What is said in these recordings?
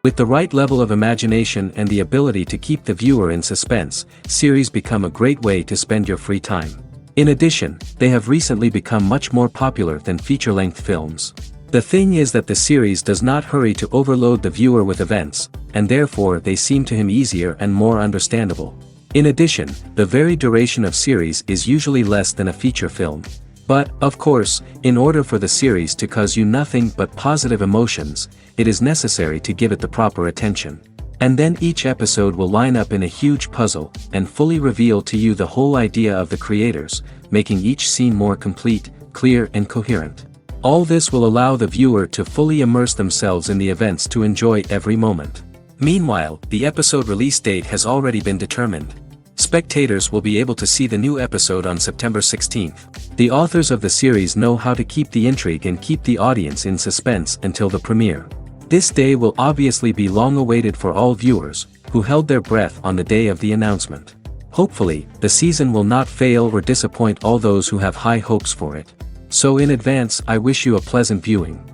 With the right level of imagination and the ability to keep the viewer in suspense, series become a great way to spend your free time. In addition, they have recently become much more popular than feature-length films. The thing is that the series does not hurry to overload the viewer with events, and therefore they seem to him easier and more understandable. In addition, the very duration of series is usually less than a feature film. But, of course, in order for the series to cause you nothing but positive emotions, it is necessary to give it the proper attention. And then each episode will line up in a huge puzzle, and fully reveal to you the whole idea of the creators, making each scene more complete, clear and coherent. All this will allow the viewer to fully immerse themselves in the events to enjoy every moment. Meanwhile, the episode release date has already been determined. Spectators will be able to see the new episode on September 16th. The authors of the series know how to keep the intrigue and keep the audience in suspense until the premiere. This day will obviously be long awaited for all viewers, who held their breath on the day of the announcement. Hopefully, the season will not fail or disappoint all those who have high hopes for it. So in advance, I wish you a pleasant viewing.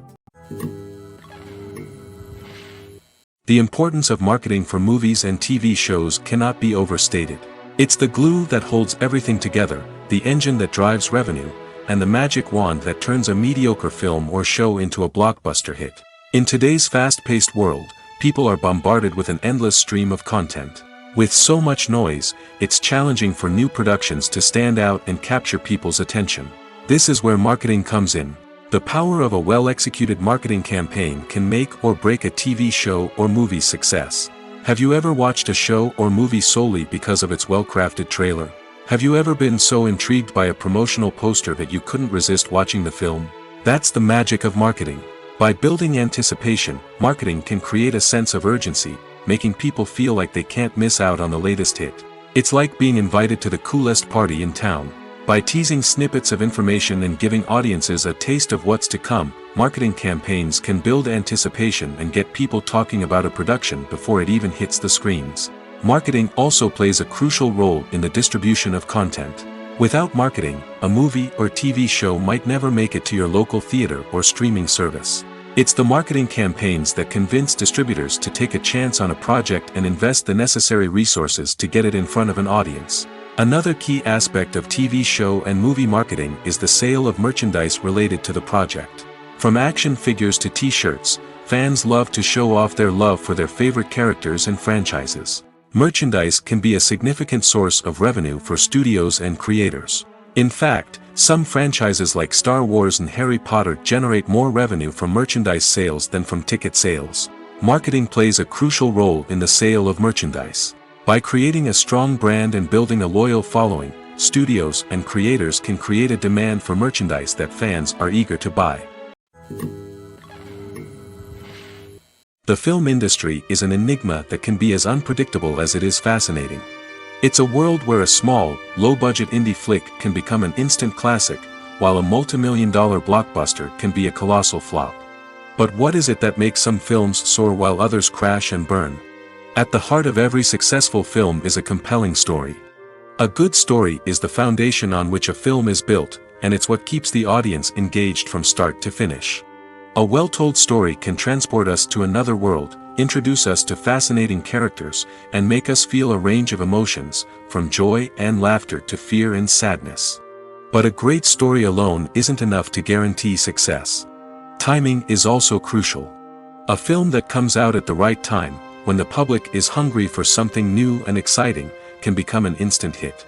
The importance of marketing for movies and TV shows cannot be overstated. It's the glue that holds everything together, the engine that drives revenue, and the magic wand that turns a mediocre film or show into a blockbuster hit. In today's fast-paced world, people are bombarded with an endless stream of content. With so much noise, it's challenging for new productions to stand out and capture people's attention. This is where marketing comes in. The power of a well-executed marketing campaign can make or break a TV show or movie's success. Have you ever watched a show or movie solely because of its well-crafted trailer? Have you ever been so intrigued by a promotional poster that you couldn't resist watching the film? That's the magic of marketing. By building anticipation, marketing can create a sense of urgency, making people feel like they can't miss out on the latest hit. It's like being invited to the coolest party in town. By teasing snippets of information and giving audiences a taste of what's to come, marketing campaigns can build anticipation and get people talking about a production before it even hits the screens. Marketing also plays a crucial role in the distribution of content. Without marketing, a movie or TV show might never make it to your local theater or streaming service. It's the marketing campaigns that convince distributors to take a chance on a project and invest the necessary resources to get it in front of an audience. Another key aspect of TV show and movie marketing is the sale of merchandise related to the project. From action figures to t-shirts, fans love to show off their love for their favorite characters and franchises. Merchandise can be a significant source of revenue for studios and creators. In fact, some franchises like Star Wars and Harry Potter generate more revenue from merchandise sales than from ticket sales. Marketing plays a crucial role in the sale of merchandise. By creating a strong brand and building a loyal following, studios and creators can create a demand for merchandise that fans are eager to buy. The film industry is an enigma that can be as unpredictable as it is fascinating. It's a world where a small, low-budget indie flick can become an instant classic, while a multi-million-dollar blockbuster can be a colossal flop. But what is it that makes some films soar while others crash and burn? At the heart of every successful film is a compelling story. A good story is the foundation on which a film is built, and it's what keeps the audience engaged from start to finish. A well-told story can transport us to another world, introduce us to fascinating characters, and make us feel a range of emotions, from joy and laughter to fear and sadness. But a great story alone isn't enough to guarantee success. Timing is also crucial. A film that comes out at the right time, when the public is hungry for something new and exciting, can become an instant hit.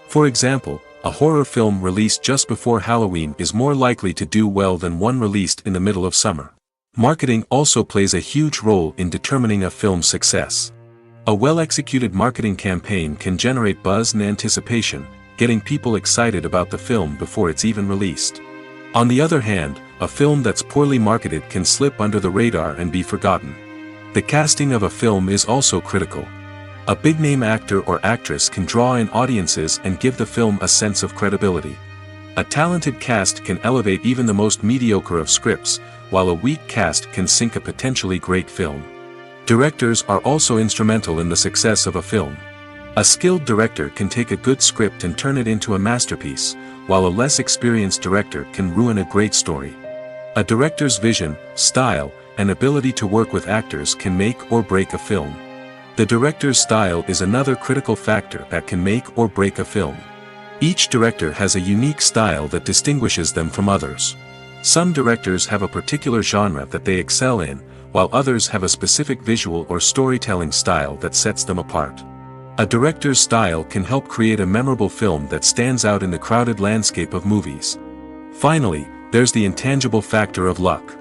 For example, a horror film released just before Halloween is more likely to do well than one released in the middle of summer. Marketing also plays a huge role in determining a film's success. A well-executed marketing campaign can generate buzz and anticipation, getting people excited about the film before it's even released. On the other hand, a film that's poorly marketed can slip under the radar and be forgotten. The casting of a film is also critical. A big-name actor or actress can draw in audiences and give the film a sense of credibility. A talented cast can elevate even the most mediocre of scripts, while a weak cast can sink a potentially great film. Directors are also instrumental in the success of a film. A skilled director can take a good script and turn it into a masterpiece, while a less experienced director can ruin a great story. A director's vision, style, and ability to work with actors can make or break a film. The director's style is another critical factor that can make or break a film. Each director has a unique style that distinguishes them from others. Some directors have a particular genre that they excel in, while others have a specific visual or storytelling style that sets them apart. A director's style can help create a memorable film that stands out in the crowded landscape of movies. Finally, there's the intangible factor of luck.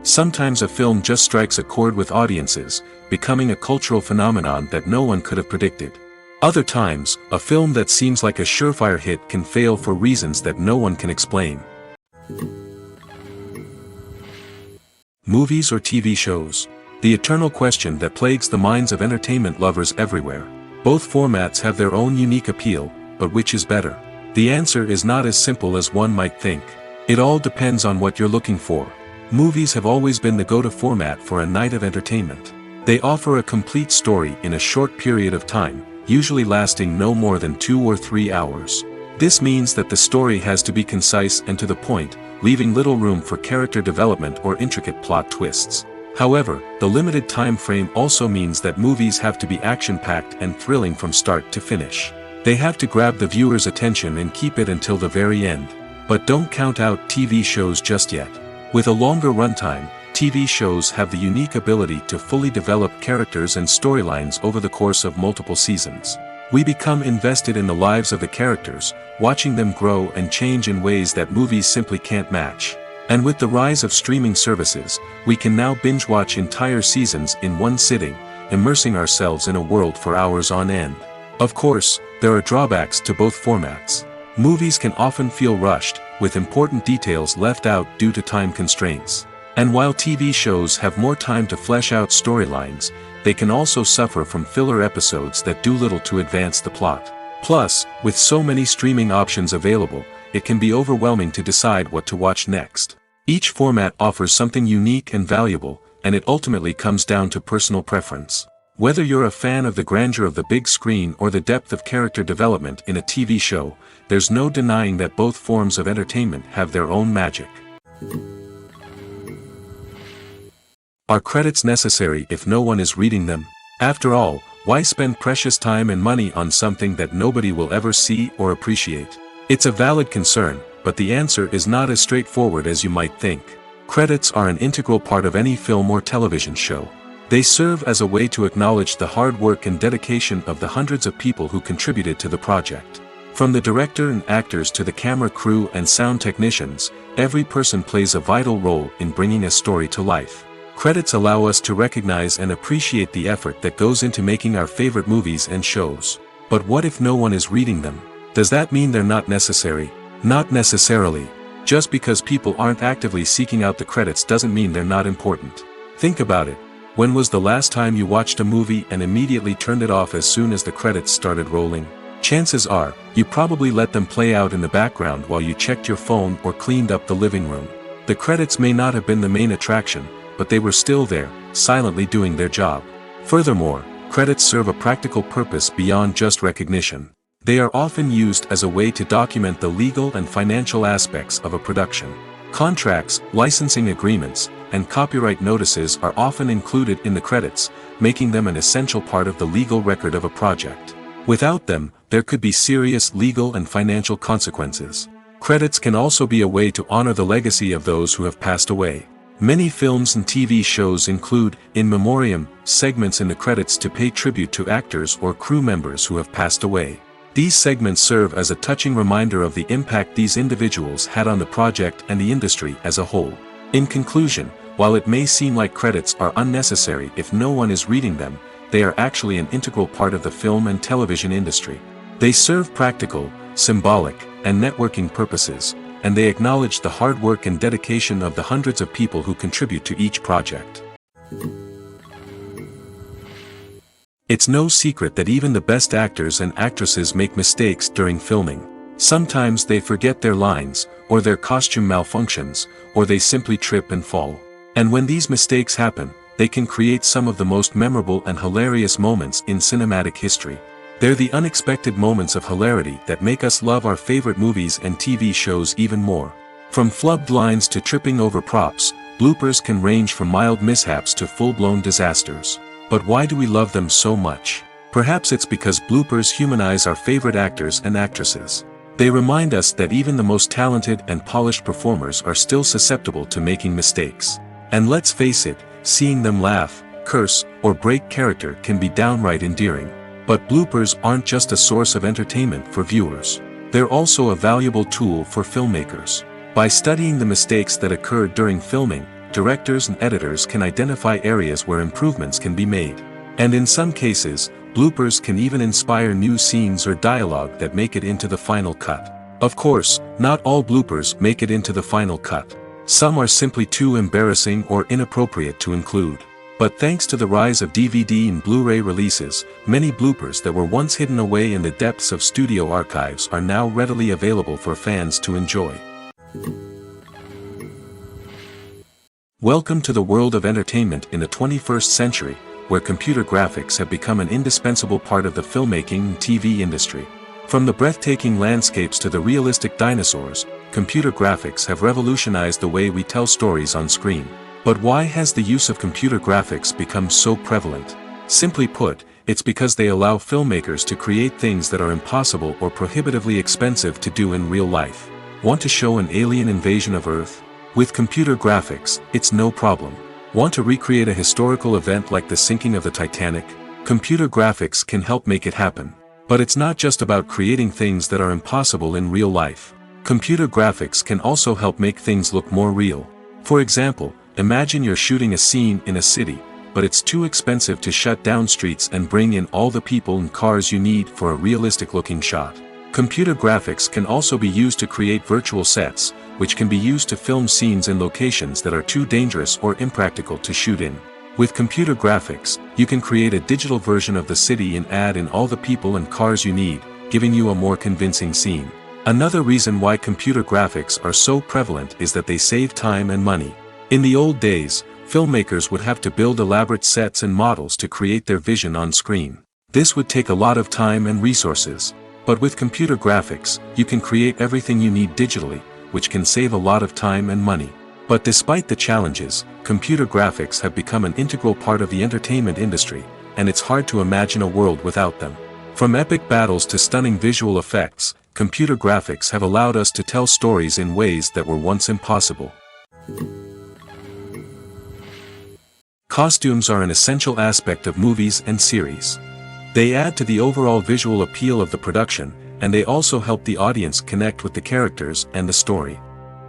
Sometimes a film just strikes a chord with audiences, becoming a cultural phenomenon that no one could have predicted. Other times, a film that seems like a surefire hit can fail for reasons that no one can explain. Movies or TV shows? The eternal question that plagues the minds of entertainment lovers everywhere. Both formats have their own unique appeal, but which is better? The answer is not as simple as one might think. It all depends on what you're looking for. Movies have always been the go-to format for a night of entertainment. They offer a complete story in a short period of time, usually lasting no more than 2 or 3 hours. This means that the story has to be concise and to the point, leaving little room for character development or intricate plot twists. However, the limited time frame also means that movies have to be action-packed and thrilling from start to finish. They have to grab the viewer's attention and keep it until the very end. But don't count out TV shows just yet. With a longer runtime, TV shows have the unique ability to fully develop characters and storylines over the course of multiple seasons. We become invested in the lives of the characters, watching them grow and change in ways that movies simply can't match. And with the rise of streaming services, we can now binge-watch entire seasons in one sitting, immersing ourselves in a world for hours on end. Of course, there are drawbacks to both formats. Movies can often feel rushed, with important details left out due to time constraints. And while TV shows have more time to flesh out storylines, they can also suffer from filler episodes that do little to advance the plot. Plus, with so many streaming options available, it can be overwhelming to decide what to watch next. Each format offers something unique and valuable, and it ultimately comes down to personal preference. Whether you're a fan of the grandeur of the big screen or the depth of character development in a TV show, there's no denying that both forms of entertainment have their own magic. Are credits necessary if no one is reading them? After all, why spend precious time and money on something that nobody will ever see or appreciate? It's a valid concern, but the answer is not as straightforward as you might think. Credits are an integral part of any film or television show. They serve as a way to acknowledge the hard work and dedication of the hundreds of people who contributed to the project. From the director and actors to the camera crew and sound technicians, every person plays a vital role in bringing a story to life. Credits allow us to recognize and appreciate the effort that goes into making our favorite movies and shows. But what if no one is reading them? Does that mean they're not necessary? Not necessarily. Just because people aren't actively seeking out the credits doesn't mean they're not important. Think about it. When was the last time you watched a movie and immediately turned it off as soon as the credits started rolling? Chances are, you probably let them play out in the background while you checked your phone or cleaned up the living room. The credits may not have been the main attraction, but they were still there, silently doing their job. Furthermore, credits serve a practical purpose beyond just recognition. They are often used as a way to document the legal and financial aspects of a production. Contracts, licensing agreements, and copyright notices are often included in the credits, making them an essential part of the legal record of a project. Without them, there could be serious legal and financial consequences. Credits can also be a way to honor the legacy of those who have passed away. Many films and TV shows include, in memoriam, segments in the credits to pay tribute to actors or crew members who have passed away. These segments serve as a touching reminder of the impact these individuals had on the project and the industry as a whole. In conclusion, while it may seem like credits are unnecessary if no one is reading them, they are actually an integral part of the film and television industry. They serve practical, symbolic, and networking purposes, and they acknowledge the hard work and dedication of the hundreds of people who contribute to each project. It's no secret that even the best actors and actresses make mistakes during filming. Sometimes they forget their lines, or their costume malfunctions, or they simply trip and fall. And when these mistakes happen, they can create some of the most memorable and hilarious moments in cinematic history. They're the unexpected moments of hilarity that make us love our favorite movies and TV shows even more. From flubbed lines to tripping over props, bloopers can range from mild mishaps to full-blown disasters. But why do we love them so much? Perhaps it's because bloopers humanize our favorite actors and actresses. They remind us that even the most talented and polished performers are still susceptible to making mistakes. And let's face it, seeing them laugh, curse, or break character can be downright endearing. But bloopers aren't just a source of entertainment for viewers. They're also a valuable tool for filmmakers. By studying the mistakes that occurred during filming, directors and editors can identify areas where improvements can be made. And in some cases, bloopers can even inspire new scenes or dialogue that make it into the final cut. Of course, not all bloopers make it into the final cut. Some are simply too embarrassing or inappropriate to include. But thanks to the rise of DVD and Blu-ray releases, many bloopers that were once hidden away in the depths of studio archives are now readily available for fans to enjoy. Welcome to the world of entertainment in the 21st century, where computer graphics have become an indispensable part of the filmmaking and TV industry. From the breathtaking landscapes to the realistic dinosaurs, computer graphics have revolutionized the way we tell stories on screen. But why has the use of computer graphics become so prevalent? Simply put, it's because they allow filmmakers to create things that are impossible or prohibitively expensive to do in real life. Want to show an alien invasion of Earth? With computer graphics, it's no problem. Want to recreate a historical event like the sinking of the Titanic? Computer graphics can help make it happen. But it's not just about creating things that are impossible in real life. Computer graphics can also help make things look more real. For example, imagine you're shooting a scene in a city, but it's too expensive to shut down streets and bring in all the people and cars you need for a realistic-looking shot. Computer graphics can also be used to create virtual sets, which can be used to film scenes in locations that are too dangerous or impractical to shoot in. With computer graphics, you can create a digital version of the city and add in all the people and cars you need, giving you a more convincing scene. Another reason why computer graphics are so prevalent is that they save time and money. In the old days, filmmakers would have to build elaborate sets and models to create their vision on screen. This would take a lot of time and resources. But with computer graphics, you can create everything you need digitally, which can save a lot of time and money. But despite the challenges, computer graphics have become an integral part of the entertainment industry, and it's hard to imagine a world without them. From epic battles to stunning visual effects, computer graphics have allowed us to tell stories in ways that were once impossible. Costumes are an essential aspect of movies and series. They add to the overall visual appeal of the production, and they also help the audience connect with the characters and the story.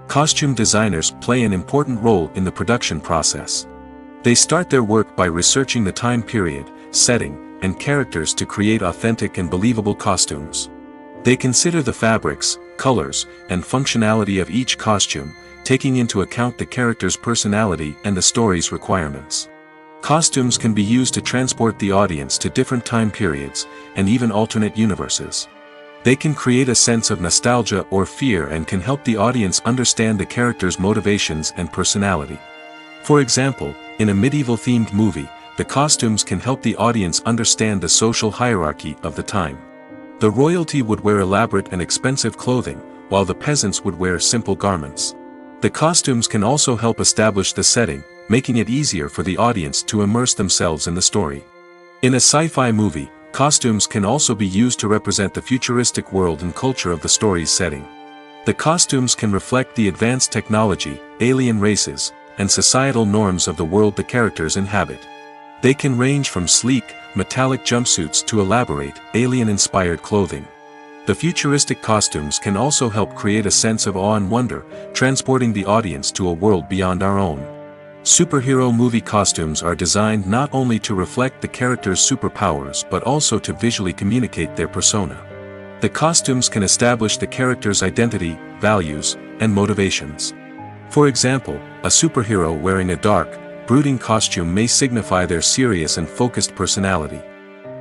Costume designers play an important role in the production process. They start their work by researching the time period, setting, and characters to create authentic and believable costumes. They consider the fabrics, colors, and functionality of each costume, taking into account the character's personality and the story's requirements. Costumes can be used to transport the audience to different time periods, and even alternate universes. They can create a sense of nostalgia or fear and can help the audience understand the character's motivations and personality. For example, in a medieval-themed movie, the costumes can help the audience understand the social hierarchy of the time. The royalty would wear elaborate and expensive clothing, while the peasants would wear simple garments. The costumes can also help establish the setting, making it easier for the audience to immerse themselves in the story. In a sci-fi movie, costumes can also be used to represent the futuristic world and culture of the story's setting. The costumes can reflect the advanced technology, alien races, and societal norms of the world the characters inhabit. They can range from sleek, metallic jumpsuits to elaborate, alien-inspired clothing. The futuristic costumes can also help create a sense of awe and wonder, transporting the audience to a world beyond our own. Superhero movie costumes are designed not only to reflect the character's superpowers but also to visually communicate their persona. The costumes can establish the character's identity, values, and motivations. For example, a superhero wearing a dark, brooding costume may signify their serious and focused personality.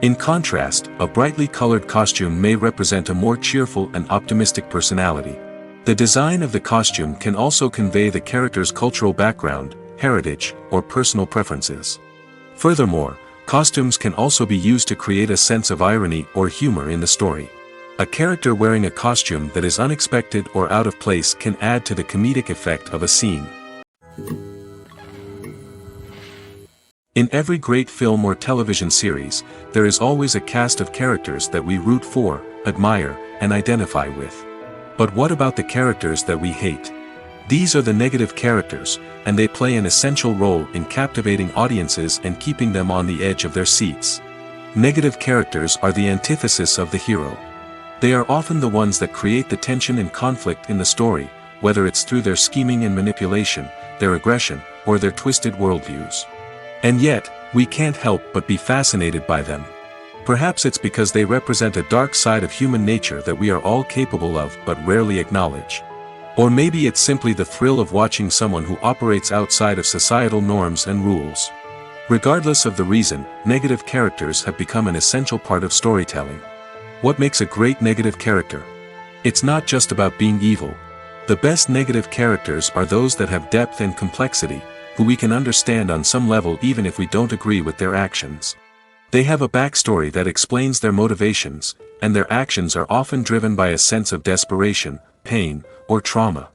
In contrast, a brightly colored costume may represent a more cheerful and optimistic personality. The design of the costume can also convey the character's cultural background, heritage, or personal preferences. Furthermore, costumes can also be used to create a sense of irony or humor in the story. A character wearing a costume that is unexpected or out of place can add to the comedic effect of a scene. In every great film or television series, there is always a cast of characters that we root for, admire, and identify with. But what about the characters that we hate? These are the negative characters, and they play an essential role in captivating audiences and keeping them on the edge of their seats. Negative characters are the antithesis of the hero. They are often the ones that create the tension and conflict in the story, whether it's through their scheming and manipulation, their aggression, or their twisted worldviews. And yet, we can't help but be fascinated by them. Perhaps it's because they represent a dark side of human nature that we are all capable of but rarely acknowledge. Or maybe it's simply the thrill of watching someone who operates outside of societal norms and rules. Regardless of the reason, negative characters have become an essential part of storytelling. What makes a great negative character? It's not just about being evil. The best negative characters are those that have depth and complexity, who we can understand on some level even if we don't agree with their actions. They have a backstory that explains their motivations, and their actions are often driven by a sense of desperation, pain, or trauma.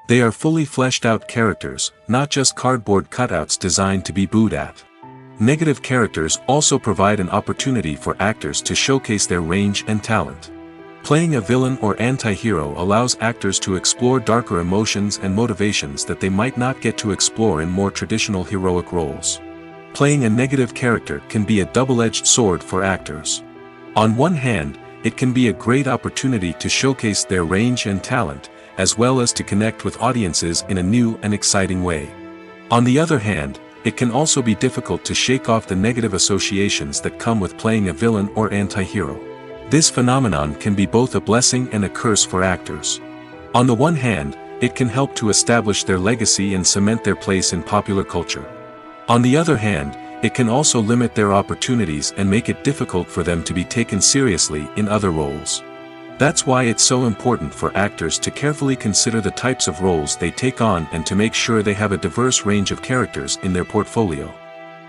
They are fully fleshed out characters, not just cardboard cutouts designed to be booed at. Negative characters also provide an opportunity for actors to showcase their range and talent. Playing a villain or anti-hero allows actors to explore darker emotions and motivations that they might not get to explore in more traditional heroic roles. Playing a negative character can be a double-edged sword for actors. On one hand, it can be a great opportunity to showcase their range and talent, as well as to connect with audiences in a new and exciting way. On the other hand, it can also be difficult to shake off the negative associations that come with playing a villain or anti-hero. This phenomenon can be both a blessing and a curse for actors. On the one hand, it can help to establish their legacy and cement their place in popular culture. On the other hand, it can also limit their opportunities and make it difficult for them to be taken seriously in other roles. That's why it's so important for actors to carefully consider the types of roles they take on and to make sure they have a diverse range of characters in their portfolio.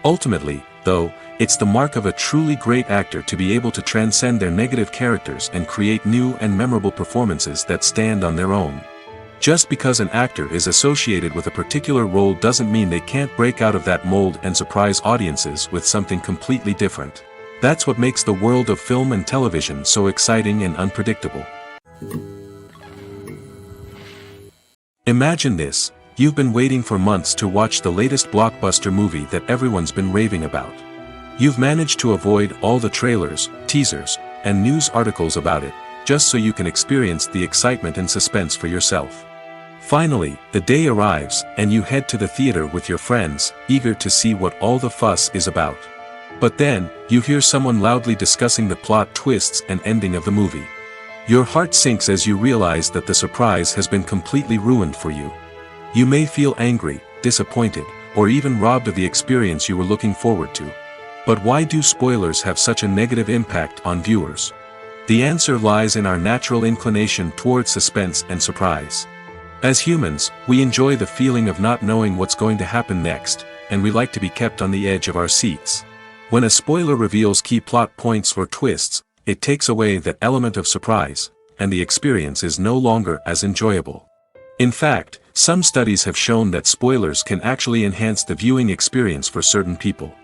Ultimately, though, it's the mark of a truly great actor to be able to transcend their negative characters and create new and memorable performances that stand on their own. Just because an actor is associated with a particular role doesn't mean they can't break out of that mold and surprise audiences with something completely different. That's what makes the world of film and television so exciting and unpredictable. Imagine this: you've been waiting for months to watch the latest blockbuster movie that everyone's been raving about. You've managed to avoid all the trailers, teasers, and news articles about it, just so you can experience the excitement and suspense for yourself. Finally, the day arrives, and you head to the theater with your friends, eager to see what all the fuss is about. But then, you hear someone loudly discussing the plot twists and ending of the movie. Your heart sinks as you realize that the surprise has been completely ruined for you. You may feel angry, disappointed, or even robbed of the experience you were looking forward to. But why do spoilers have such a negative impact on viewers? The answer lies in our natural inclination towards suspense and surprise. As humans, we enjoy the feeling of not knowing what's going to happen next, and we like to be kept on the edge of our seats. When a spoiler reveals key plot points or twists, it takes away that element of surprise, and the experience is no longer as enjoyable. In fact, some studies have shown that spoilers can actually enhance the viewing experience for certain people.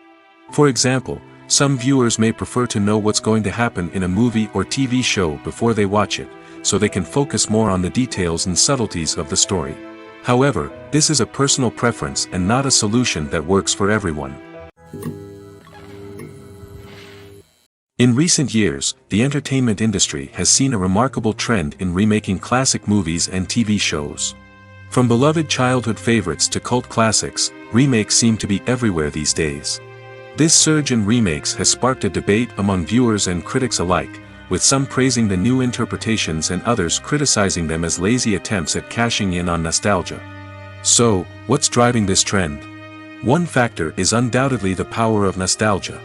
For example, some viewers may prefer to know what's going to happen in a movie or TV show before they watch it, so they can focus more on the details and subtleties of the story. However, this is a personal preference and not a solution that works for everyone. In recent years, the entertainment industry has seen a remarkable trend in remaking classic movies and TV shows. From beloved childhood favorites to cult classics, remakes seem to be everywhere these days. This surge in remakes has sparked a debate among viewers and critics alike, with some praising the new interpretations and others criticizing them as lazy attempts at cashing in on nostalgia. So, what's driving this trend? One factor is undoubtedly the power of nostalgia.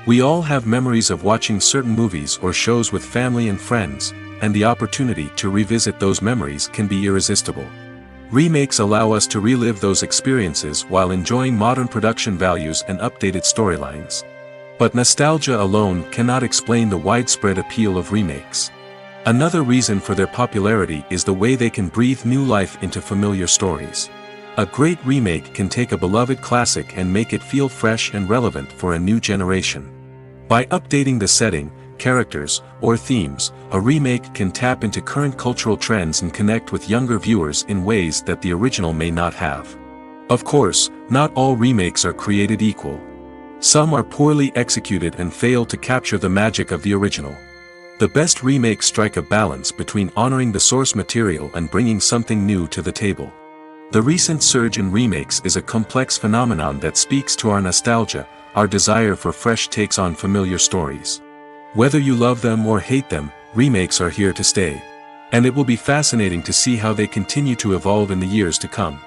We all have memories of watching certain movies or shows with family and friends, and the opportunity to revisit those memories can be irresistible. Remakes allow us to relive those experiences while enjoying modern production values and updated storylines. But nostalgia alone cannot explain the widespread appeal of remakes. Another reason for their popularity is the way they can breathe new life into familiar stories. A great remake can take a beloved classic and make it feel fresh and relevant for a new generation. By updating the setting, characters, or themes, a remake can tap into current cultural trends and connect with younger viewers in ways that the original may not have. Of course, not all remakes are created equal. Some are poorly executed and fail to capture the magic of the original. The best remakes strike a balance between honoring the source material and bringing something new to the table. The recent surge in remakes is a complex phenomenon that speaks to our nostalgia, our desire for fresh takes on familiar stories. Whether you love them or hate them, remakes are here to stay. And it will be fascinating to see how they continue to evolve in the years to come.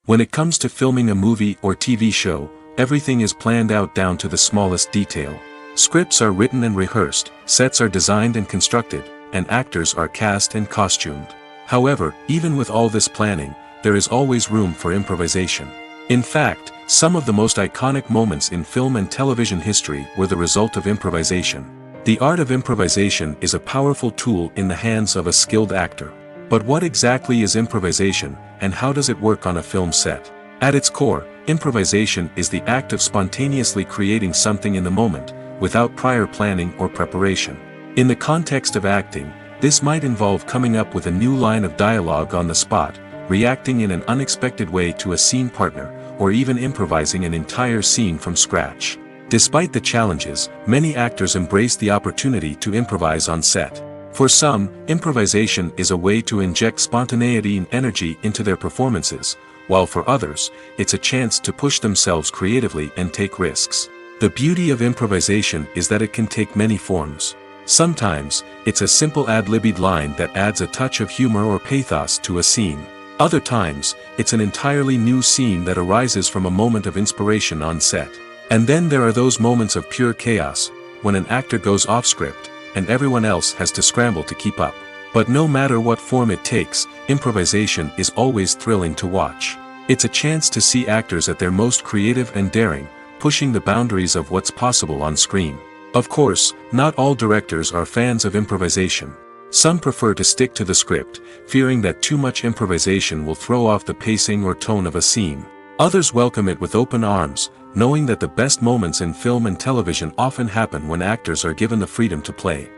When it comes to filming a movie or TV show, everything is planned out down to the smallest detail. Scripts are written and rehearsed, sets are designed and constructed, and actors are cast and costumed. However, even with all this planning, there is always room for improvisation. In fact, some of the most iconic moments in film and television history were the result of improvisation. The art of improvisation is a powerful tool in the hands of a skilled actor. But what exactly is improvisation, and how does it work on a film set? At its core, improvisation is the act of spontaneously creating something in the moment, without prior planning or preparation. In the context of acting, this might involve coming up with a new line of dialogue on the spot, reacting in an unexpected way to a scene partner, or even improvising an entire scene from scratch. Despite the challenges, many actors embrace the opportunity to improvise on set. For some, improvisation is a way to inject spontaneity and energy into their performances, while for others, it's a chance to push themselves creatively and take risks. The beauty of improvisation is that it can take many forms. Sometimes, it's a simple ad-libbed line that adds a touch of humor or pathos to a scene. Other times, it's an entirely new scene that arises from a moment of inspiration on set. And then there are those moments of pure chaos, when an actor goes off script, and everyone else has to scramble to keep up. But no matter what form it takes, improvisation is always thrilling to watch. It's a chance to see actors at their most creative and daring, pushing the boundaries of what's possible on screen. Of course, not all directors are fans of improvisation. Some prefer to stick to the script, fearing that too much improvisation will throw off the pacing or tone of a scene. Others welcome it with open arms, knowing that the best moments in film and television often happen when actors are given the freedom to play.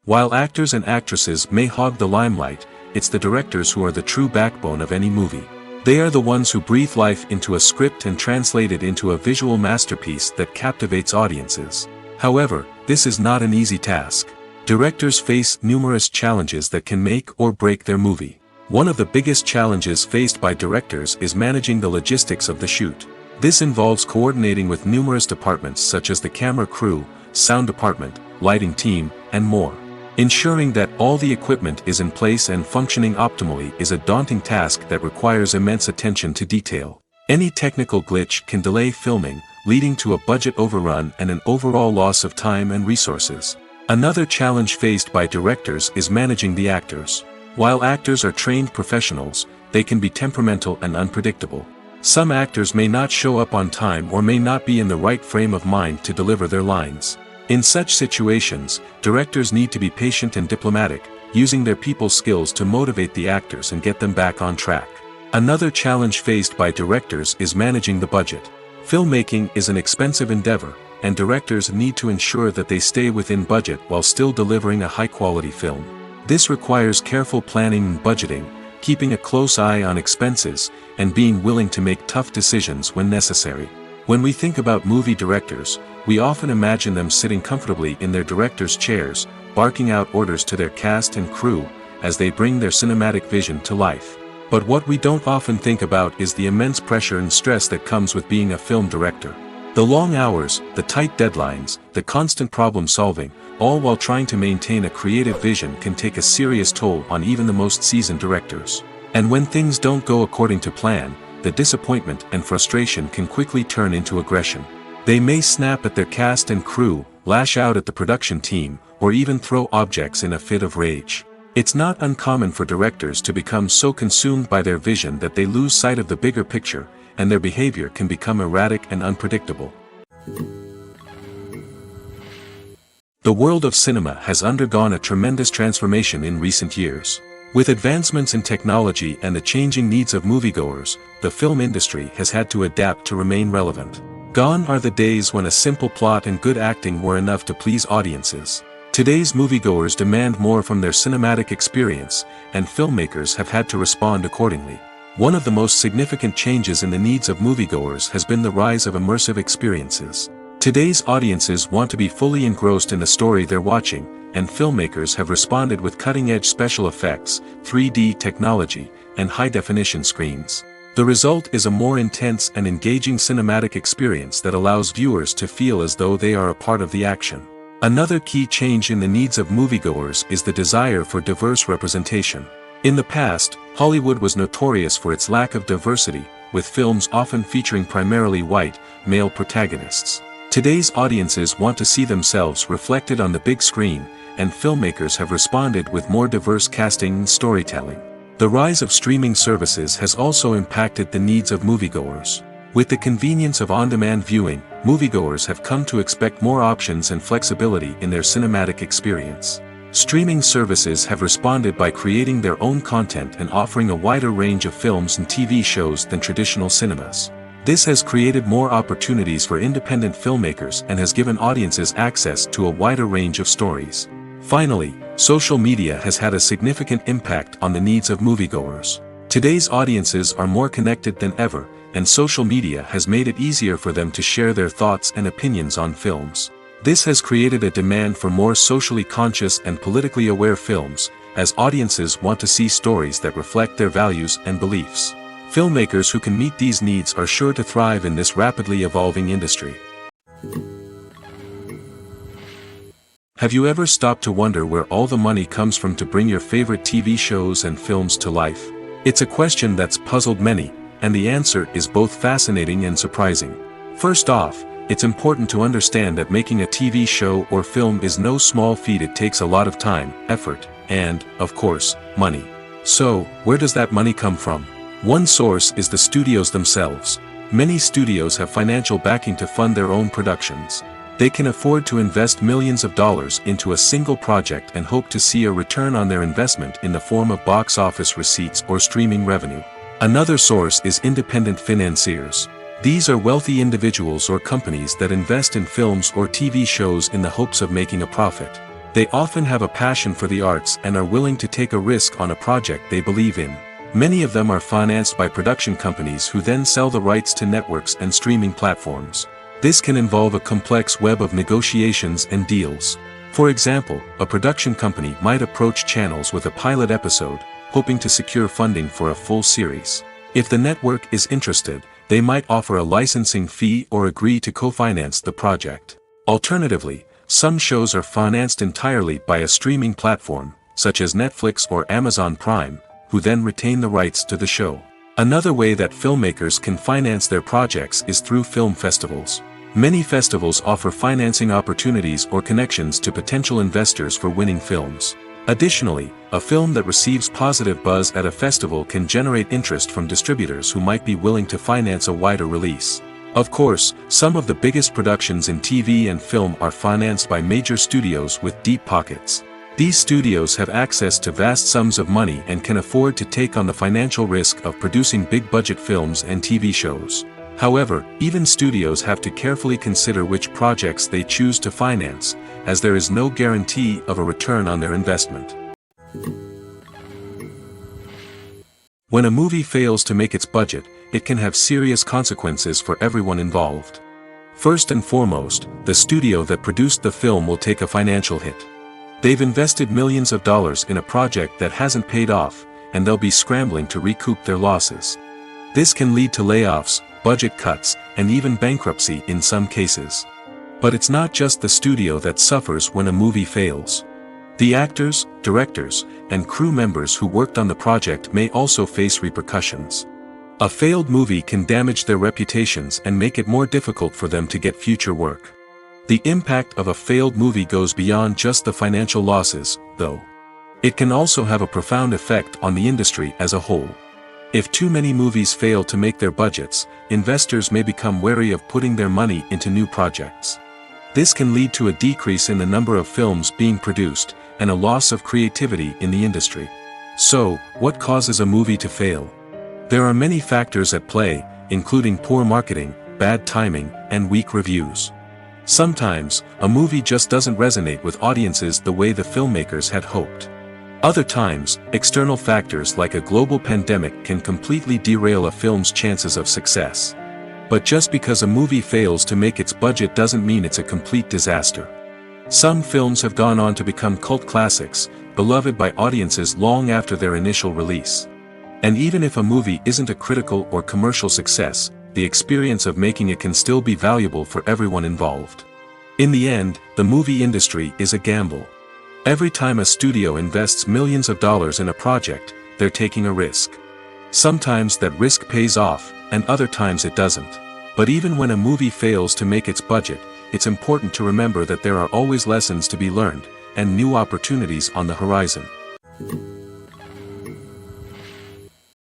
While actors and actresses may hog the limelight, it's the directors who are the true backbone of any movie. They are the ones who breathe life into a script and translate it into a visual masterpiece that captivates audiences. However, this is not an easy task. Directors face numerous challenges that can make or break their movie. One of the biggest challenges faced by directors is managing the logistics of the shoot. This involves coordinating with numerous departments such as the camera crew, sound department, lighting team, and more. Ensuring that all the equipment is in place and functioning optimally is a daunting task that requires immense attention to detail. Any technical glitch can delay filming, leading to a budget overrun and an overall loss of time and resources. Another challenge faced by directors is managing the actors. While actors are trained professionals, they can be temperamental and unpredictable. Some actors may not show up on time or may not be in the right frame of mind to deliver their lines. In such situations, directors need to be patient and diplomatic, using their people skills to motivate the actors and get them back on track. Another challenge faced by directors is managing the budget. Filmmaking is an expensive endeavor, and directors need to ensure that they stay within budget while still delivering a high-quality film. This requires careful planning and budgeting, keeping a close eye on expenses, and being willing to make tough decisions when necessary. When we think about movie directors, we often imagine them sitting comfortably in their director's chairs, barking out orders to their cast and crew, as they bring their cinematic vision to life. But what we don't often think about is the immense pressure and stress that comes with being a film director. The long hours, the tight deadlines, the constant problem solving, all while trying to maintain a creative vision can take a serious toll on even the most seasoned directors. And when things don't go according to plan, the disappointment and frustration can quickly turn into aggression. They may snap at their cast and crew, lash out at the production team, or even throw objects in a fit of rage. It's not uncommon for directors to become so consumed by their vision that they lose sight of the bigger picture, and their behavior can become erratic and unpredictable. The world of cinema has undergone a tremendous transformation in recent years. With advancements in technology and the changing needs of moviegoers, the film industry has had to adapt to remain relevant. Gone are the days when a simple plot and good acting were enough to please audiences. Today's moviegoers demand more from their cinematic experience, and filmmakers have had to respond accordingly. One of the most significant changes in the needs of moviegoers has been the rise of immersive experiences. Today's audiences want to be fully engrossed in the story they're watching, and filmmakers have responded with cutting-edge special effects, 3D technology, and high-definition screens. The result is a more intense and engaging cinematic experience that allows viewers to feel as though they are a part of the action. Another key change in the needs of moviegoers is the desire for diverse representation. In the past, Hollywood was notorious for its lack of diversity, with films often featuring primarily white, male protagonists. Today's audiences want to see themselves reflected on the big screen, and filmmakers have responded with more diverse casting and storytelling. The rise of streaming services has also impacted the needs of moviegoers. With the convenience of on-demand viewing, moviegoers have come to expect more options and flexibility in their cinematic experience. Streaming services have responded by creating their own content and offering a wider range of films and TV shows than traditional cinemas. This has created more opportunities for independent filmmakers and has given audiences access to a wider range of stories. Finally, social media has had a significant impact on the needs of moviegoers. Today's audiences are more connected than ever, and social media has made it easier for them to share their thoughts and opinions on films. This has created a demand for more socially conscious and politically aware films, as audiences want to see stories that reflect their values and beliefs. Filmmakers who can meet these needs are sure to thrive in this rapidly evolving industry. Have you ever stopped to wonder where all the money comes from to bring your favorite TV shows and films to life? It's a question that's puzzled many, and the answer is both fascinating and surprising. First off, it's important to understand that making a TV show or film is no small feat. It takes a lot of time, effort, and, of course, money. So, where does that money come from? One source is the studios themselves. Many studios have financial backing to fund their own productions. They can afford to invest millions of dollars into a single project and hope to see a return on their investment in the form of box office receipts or streaming revenue. Another source is independent financiers. These are wealthy individuals or companies that invest in films or TV shows in the hopes of making a profit. They often have a passion for the arts and are willing to take a risk on a project they believe in. Many of them are financed by production companies who then sell the rights to networks and streaming platforms. This can involve a complex web of negotiations and deals. For example, a production company might approach channels with a pilot episode, hoping to secure funding for a full series. If the network is interested, they might offer a licensing fee or agree to co-finance the project. Alternatively, some shows are financed entirely by a streaming platform, such as Netflix or Amazon Prime, who then retain the rights to the show. Another way that filmmakers can finance their projects is through film festivals. Many festivals offer financing opportunities or connections to potential investors for winning films. Additionally, a film that receives positive buzz at a festival can generate interest from distributors who might be willing to finance a wider release. Of course, some of the biggest productions in TV and film are financed by major studios with deep pockets. These studios have access to vast sums of money and can afford to take on the financial risk of producing big-budget films and TV shows. However, even studios have to carefully consider which projects they choose to finance, as there is no guarantee of a return on their investment. When a movie fails to make its budget, it can have serious consequences for everyone involved. First and foremost, the studio that produced the film will take a financial hit. They've invested millions of dollars in a project that hasn't paid off, and they'll be scrambling to recoup their losses. This can lead to layoffs, budget cuts, and even bankruptcy in some cases. But it's not just the studio that suffers when a movie fails. The actors, directors, and crew members who worked on the project may also face repercussions. A failed movie can damage their reputations and make it more difficult for them to get future work. The impact of a failed movie goes beyond just the financial losses, though. It can also have a profound effect on the industry as a whole. If too many movies fail to make their budgets, investors may become wary of putting their money into new projects. This can lead to a decrease in the number of films being produced, and a loss of creativity in the industry. So, what causes a movie to fail? There are many factors at play, including poor marketing, bad timing, and weak reviews. Sometimes, a movie just doesn't resonate with audiences the way the filmmakers had hoped. Other times, external factors like a global pandemic can completely derail a film's chances of success. But just because a movie fails to make its budget doesn't mean it's a complete disaster. Some films have gone on to become cult classics, beloved by audiences long after their initial release. And even if a movie isn't a critical or commercial success, the experience of making it can still be valuable for everyone involved. In the end, the movie industry is a gamble. Every time a studio invests millions of dollars in a project, they're taking a risk. Sometimes that risk pays off, and other times it doesn't. But even when a movie fails to make its budget, it's important to remember that there are always lessons to be learned, and new opportunities on the horizon.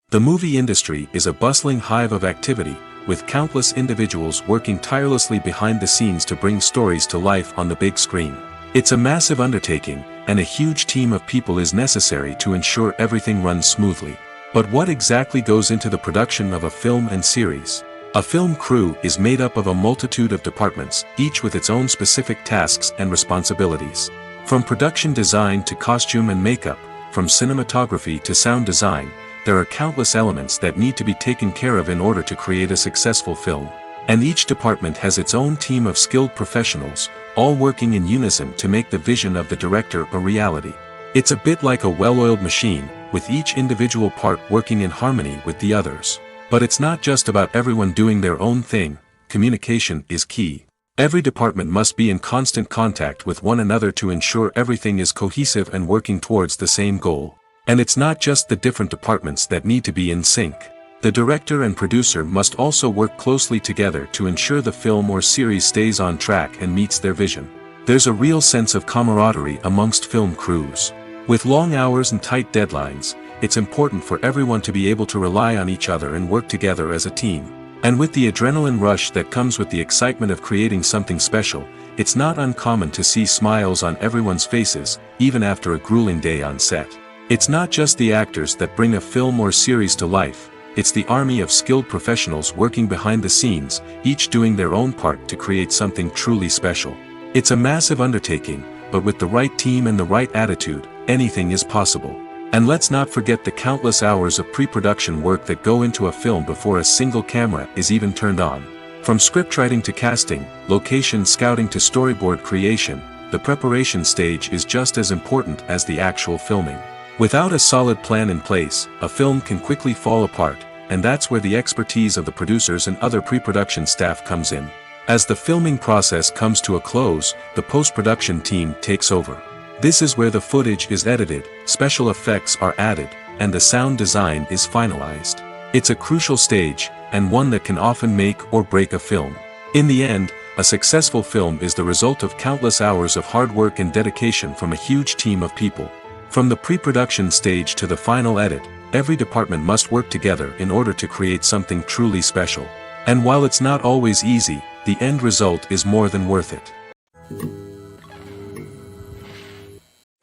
The movie industry is a bustling hive of activity, with countless individuals working tirelessly behind the scenes to bring stories to life on the big screen. It's a massive undertaking, and a huge team of people is necessary to ensure everything runs smoothly. But what exactly goes into the production of a film and series? A film crew is made up of a multitude of departments, each with its own specific tasks and responsibilities. From production design to costume and makeup, from cinematography to sound design, there are countless elements that need to be taken care of in order to create a successful film. And each department has its own team of skilled professionals, all working in unison to make the vision of the director a reality. It's a bit like a well-oiled machine, with each individual part working in harmony with the others. But it's not just about everyone doing their own thing. Communication is key. Every department must be in constant contact with one another to ensure everything is cohesive and working towards the same goal. And it's not just the different departments that need to be in sync. The director and producer must also work closely together to ensure the film or series stays on track and meets their vision. There's a real sense of camaraderie amongst film crews. With long hours and tight deadlines, it's important for everyone to be able to rely on each other and work together as a team. And with the adrenaline rush that comes with the excitement of creating something special, it's not uncommon to see smiles on everyone's faces, even after a grueling day on set. It's not just the actors that bring a film or series to life. It's the army of skilled professionals working behind the scenes, each doing their own part to create something truly special. It's a massive undertaking, but with the right team and the right attitude, anything is possible. And let's not forget the countless hours of pre-production work that go into a film before a single camera is even turned on. From scriptwriting to casting, location scouting to storyboard creation, the preparation stage is just as important as the actual filming. Without a solid plan in place, a film can quickly fall apart, and that's where the expertise of the producers and other pre-production staff comes in. As the filming process comes to a close, the post-production team takes over. This is where the footage is edited, special effects are added, and the sound design is finalized. It's a crucial stage, and one that can often make or break a film. In the end, a successful film is the result of countless hours of hard work and dedication from a huge team of people. From the pre-production stage to the final edit, every department must work together in order to create something truly special. And while it's not always easy, the end result is more than worth it.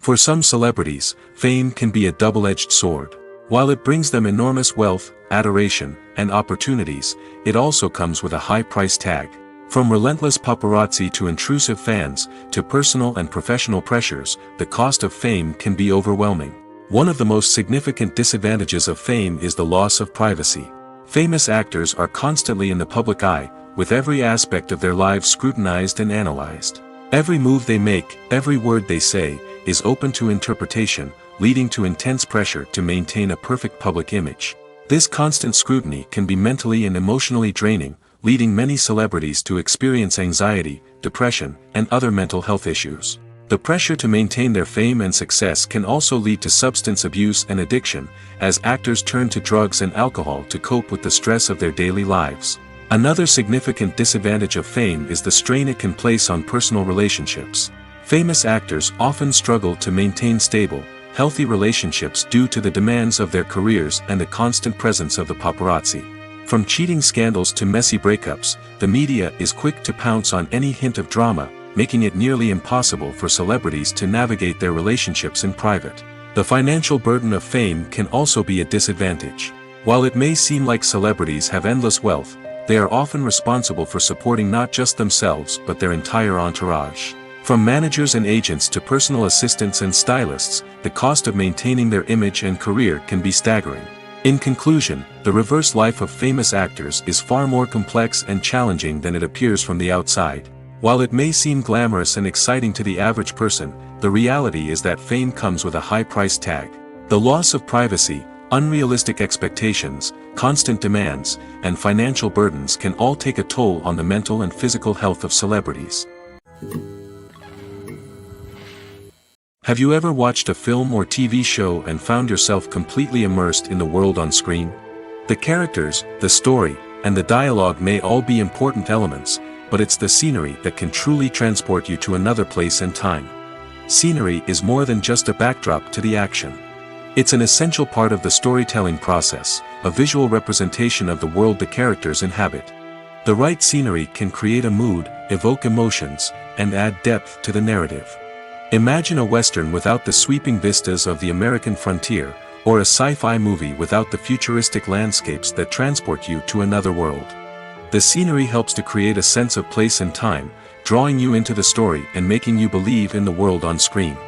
For some celebrities, fame can be a double-edged sword. While it brings them enormous wealth, adoration, and opportunities, it also comes with a high price tag. From relentless paparazzi to intrusive fans, to personal and professional pressures, the cost of fame can be overwhelming. One of the most significant disadvantages of fame is the loss of privacy. Famous actors are constantly in the public eye, with every aspect of their lives scrutinized and analyzed. Every move they make, every word they say, is open to interpretation, leading to intense pressure to maintain a perfect public image. This constant scrutiny can be mentally and emotionally draining, leading many celebrities to experience anxiety, depression, and other mental health issues. The pressure to maintain their fame and success can also lead to substance abuse and addiction, as actors turn to drugs and alcohol to cope with the stress of their daily lives. Another significant disadvantage of fame is the strain it can place on personal relationships. Famous actors often struggle to maintain stable, healthy relationships due to the demands of their careers and the constant presence of the paparazzi. From cheating scandals to messy breakups, the media is quick to pounce on any hint of drama, making it nearly impossible for celebrities to navigate their relationships in private. The financial burden of fame can also be a disadvantage. While it may seem like celebrities have endless wealth, they are often responsible for supporting not just themselves but their entire entourage. From managers and agents to personal assistants and stylists, the cost of maintaining their image and career can be staggering. In conclusion, the reverse life of famous actors is far more complex and challenging than it appears from the outside. While it may seem glamorous and exciting to the average person, the reality is that fame comes with a high price tag. The loss of privacy, unrealistic expectations, constant demands, and financial burdens can all take a toll on the mental and physical health of celebrities. Have you ever watched a film or TV show and found yourself completely immersed in the world on screen? The characters, the story, and the dialogue may all be important elements, but it's the scenery that can truly transport you to another place and time. Scenery is more than just a backdrop to the action. It's an essential part of the storytelling process, a visual representation of the world the characters inhabit. The right scenery can create a mood, evoke emotions, and add depth to the narrative. Imagine a Western without the sweeping vistas of the American frontier, or a sci-fi movie without the futuristic landscapes that transport you to another world. The scenery helps to create a sense of place and time, drawing you into the story and making you believe in the world on screen.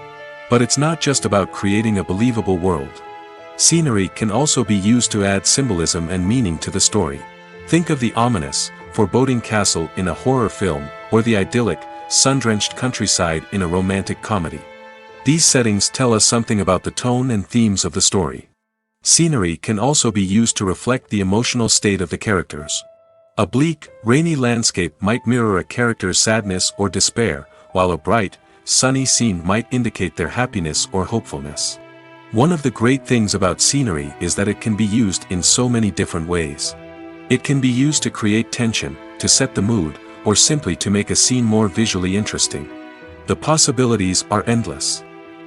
But it's not just about creating a believable world. Scenery can also be used to add symbolism and meaning to the story. Think of the ominous, foreboding castle in a horror film, or the idyllic, sun-drenched countryside in a romantic comedy. These settings tell us something about the tone and themes of the story. Scenery can also be used to reflect the emotional state of the characters. A bleak, rainy landscape might mirror a character's sadness or despair, while a bright, sunny scene might indicate their happiness or hopefulness. One of the great things about scenery is that it can be used in so many different ways. It can be used to create tension, to set the mood, or simply to make a scene more visually interesting. The possibilities are endless.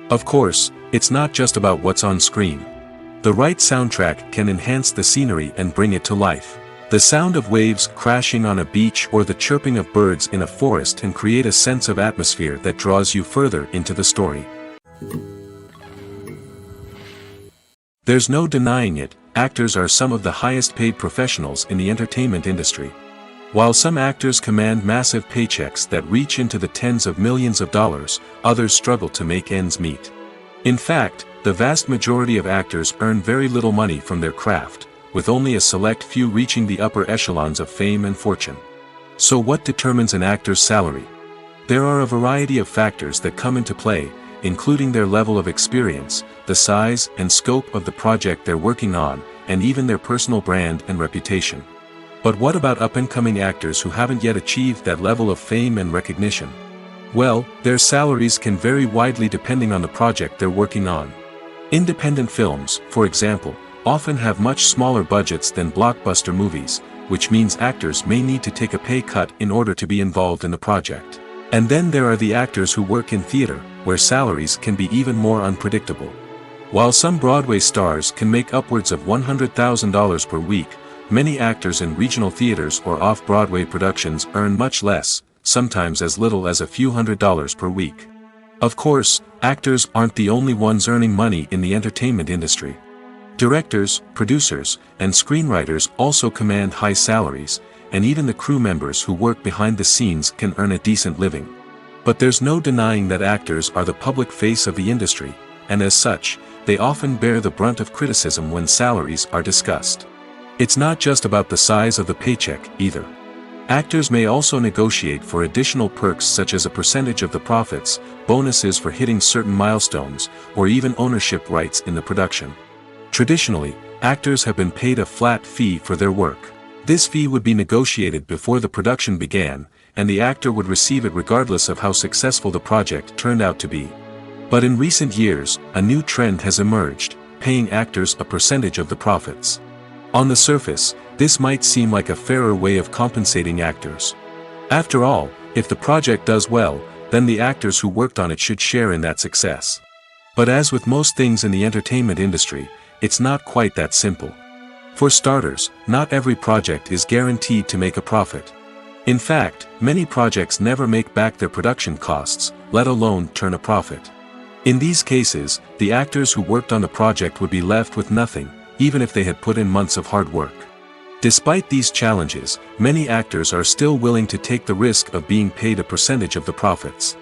Of course, it's not just about what's on screen. The right soundtrack can enhance the scenery and bring it to life. The sound of waves crashing on a beach or the chirping of birds in a forest can create a sense of atmosphere that draws you further into the story. There's no denying it, actors are some of the highest paid professionals in the entertainment industry. While some actors command massive paychecks that reach into the tens of millions of dollars, others struggle to make ends meet. In fact, the vast majority of actors earn very little money from their craft, with only a select few reaching the upper echelons of fame and fortune. So what determines an actor's salary? There are a variety of factors that come into play, including their level of experience, the size and scope of the project they're working on, and even their personal brand and reputation. But what about up-and-coming actors who haven't yet achieved that level of fame and recognition? Well, their salaries can vary widely depending on the project they're working on. Independent films, for example, often have much smaller budgets than blockbuster movies, which means actors may need to take a pay cut in order to be involved in the project. And then there are the actors who work in theater, where salaries can be even more unpredictable. While some Broadway stars can make upwards of $100,000 per week, many actors in regional theaters or off-Broadway productions earn much less, sometimes as little as a few $100s per week. Of course, actors aren't the only ones earning money in the entertainment industry. Directors, producers, and screenwriters also command high salaries, and even the crew members who work behind the scenes can earn a decent living. But there's no denying that actors are the public face of the industry, and as such, they often bear the brunt of criticism when salaries are discussed. It's not just about the size of the paycheck, either. Actors may also negotiate for additional perks such as a percentage of the profits, bonuses for hitting certain milestones, or even ownership rights in the production. Traditionally, actors have been paid a flat fee for their work. This fee would be negotiated before the production began, and the actor would receive it regardless of how successful the project turned out to be. But in recent years, a new trend has emerged, paying actors a percentage of the profits. On the surface, this might seem like a fairer way of compensating actors. After all, if the project does well, then the actors who worked on it should share in that success. But as with most things in the entertainment industry, it's not quite that simple. For starters, not every project is guaranteed to make a profit. In fact, many projects never make back their production costs, let alone turn a profit. In these cases, the actors who worked on the project would be left with nothing, even if they had put in months of hard work. Despite these challenges, many actors are still willing to take the risk of being paid a percentage of the profits.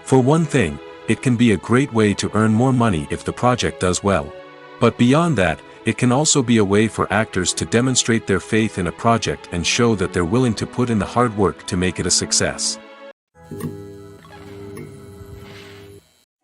For one thing, it can be a great way to earn more money if the project does well. But beyond that, it can also be a way for actors to demonstrate their faith in a project and show that they're willing to put in the hard work to make it a success.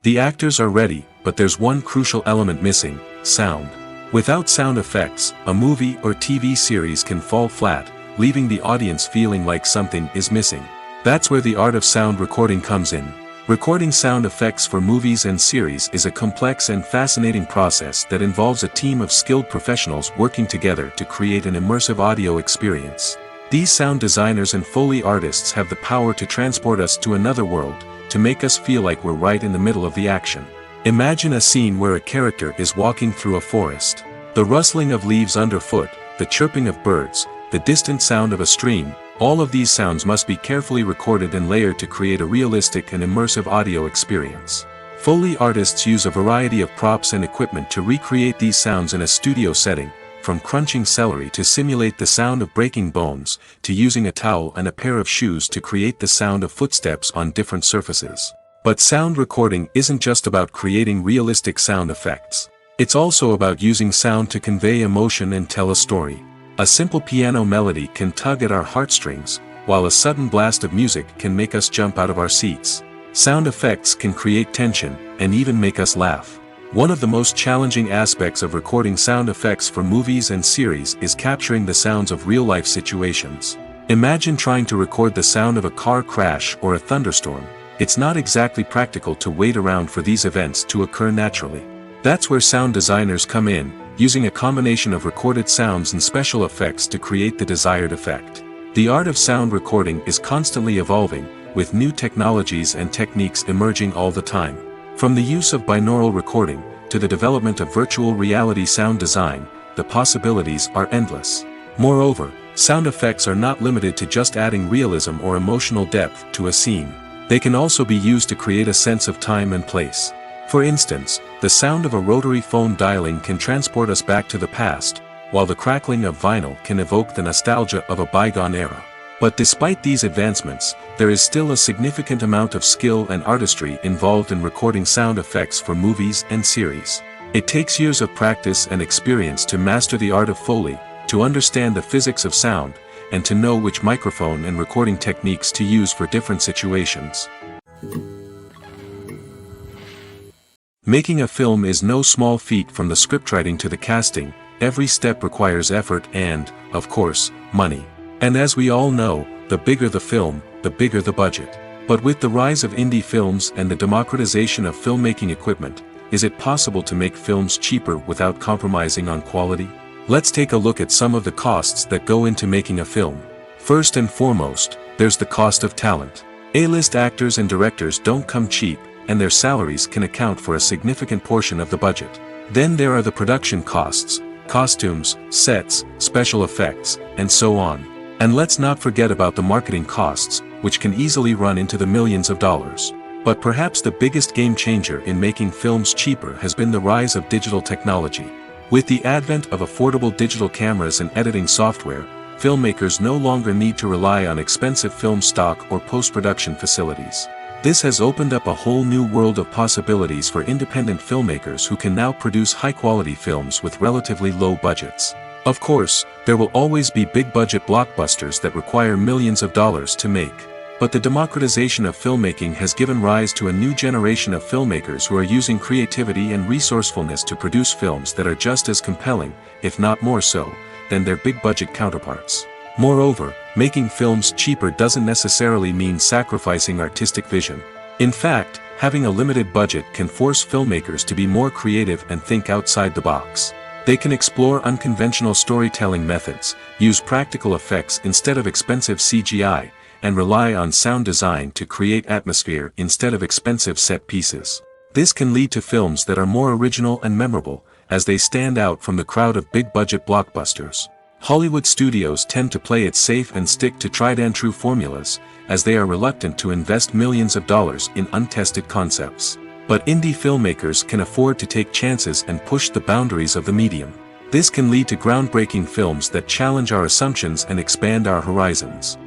The actors are ready, but there's one crucial element missing: sound. Without sound effects, a movie or TV series can fall flat, leaving the audience feeling like something is missing. That's where the art of sound recording comes in. Recording sound effects for movies and series is a complex and fascinating process that involves a team of skilled professionals working together to create an immersive audio experience. These sound designers and Foley artists have the power to transport us to another world, to make us feel like we're right in the middle of the action. Imagine a scene where a character is walking through a forest. The rustling of leaves underfoot, the chirping of birds, the distant sound of a stream, all of these sounds must be carefully recorded and layered to create a realistic and immersive audio experience. Foley artists use a variety of props and equipment to recreate these sounds in a studio setting, from crunching celery to simulate the sound of breaking bones, to using a towel and a pair of shoes to create the sound of footsteps on different surfaces. But sound recording isn't just about creating realistic sound effects. It's also about using sound to convey emotion and tell a story. A simple piano melody can tug at our heartstrings, while a sudden blast of music can make us jump out of our seats. Sound effects can create tension, and even make us laugh. One of the most challenging aspects of recording sound effects for movies and series is capturing the sounds of real-life situations. Imagine trying to record the sound of a car crash or a thunderstorm. It's not exactly practical to wait around for these events to occur naturally. That's where sound designers come in, using a combination of recorded sounds and special effects to create the desired effect. The art of sound recording is constantly evolving, with new technologies and techniques emerging all the time. From the use of binaural recording, to the development of virtual reality sound design, the possibilities are endless. Moreover, sound effects are not limited to just adding realism or emotional depth to a scene. They can also be used to create a sense of time and place. For instance, the sound of a rotary phone dialing can transport us back to the past, while the crackling of vinyl can evoke the nostalgia of a bygone era. But despite these advancements, there is still a significant amount of skill and artistry involved in recording sound effects for movies and series. It takes years of practice and experience to master the art of Foley, to understand the physics of sound, and to know which microphone and recording techniques to use for different situations. Making a film is no small feat. From the scriptwriting to the casting, every step requires effort and, of course, money. And as we all know, the bigger the film, the bigger the budget. But with the rise of indie films and the democratization of filmmaking equipment, is it possible to make films cheaper without compromising on quality? Let's take a look at some of the costs that go into making a film. First and foremost, there's the cost of talent. A-list actors and directors don't come cheap, and their salaries can account for a significant portion of the budget. Then there are the production costs, costumes, sets, special effects, and so on. And let's not forget about the marketing costs, which can easily run into the millions of dollars. But perhaps the biggest game changer in making films cheaper has been the rise of digital technology. With the advent of affordable digital cameras and editing software, filmmakers no longer need to rely on expensive film stock or post-production facilities. This has opened up a whole new world of possibilities for independent filmmakers who can now produce high-quality films with relatively low budgets. Of course, there will always be big-budget blockbusters that require millions of dollars to make. But the democratization of filmmaking has given rise to a new generation of filmmakers who are using creativity and resourcefulness to produce films that are just as compelling, if not more so, than their big-budget counterparts. Moreover, making films cheaper doesn't necessarily mean sacrificing artistic vision. In fact, having a limited budget can force filmmakers to be more creative and think outside the box. They can explore unconventional storytelling methods, use practical effects instead of expensive CGI, and rely on sound design to create atmosphere instead of expensive set pieces. This can lead to films that are more original and memorable, as they stand out from the crowd of big-budget blockbusters. Hollywood studios tend to play it safe and stick to tried-and-true formulas, as they are reluctant to invest millions of dollars in untested concepts. But indie filmmakers can afford to take chances and push the boundaries of the medium. This can lead to groundbreaking films that challenge our assumptions and expand our horizons.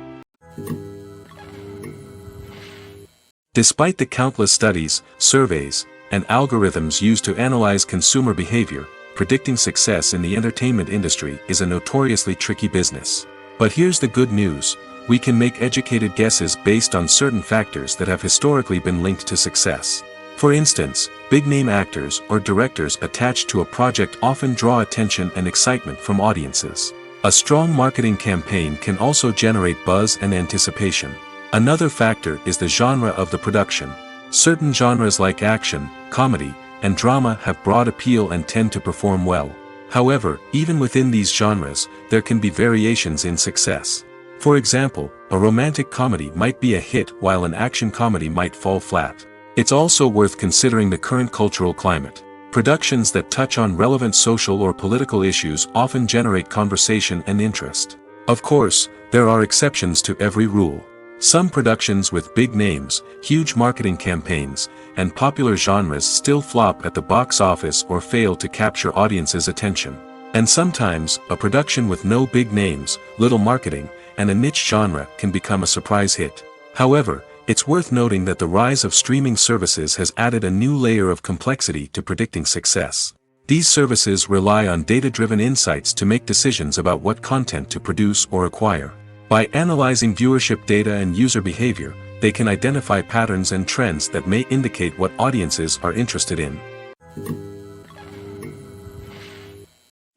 Despite the countless studies, surveys, and algorithms used to analyze consumer behavior, predicting success in the entertainment industry is a notoriously tricky business. But here's the good news: we can make educated guesses based on certain factors that have historically been linked to success. For instance, big-name actors or directors attached to a project often draw attention and excitement from audiences. A strong marketing campaign can also generate buzz and anticipation. Another factor is the genre of the production. Certain genres like action, comedy, and drama have broad appeal and tend to perform well. However, even within these genres, there can be variations in success. For example, a romantic comedy might be a hit while an action comedy might fall flat. It's also worth considering the current cultural climate. Productions that touch on relevant social or political issues often generate conversation and interest. Of course, there are exceptions to every rule. Some productions with big names, huge marketing campaigns, and popular genres still flop at the box office or fail to capture audiences' attention. And sometimes, a production with no big names, little marketing, and a niche genre can become a surprise hit. However, it's worth noting that the rise of streaming services has added a new layer of complexity to predicting success. These services rely on data-driven insights to make decisions about what content to produce or acquire. By analyzing viewership data and user behavior, they can identify patterns and trends that may indicate what audiences are interested in.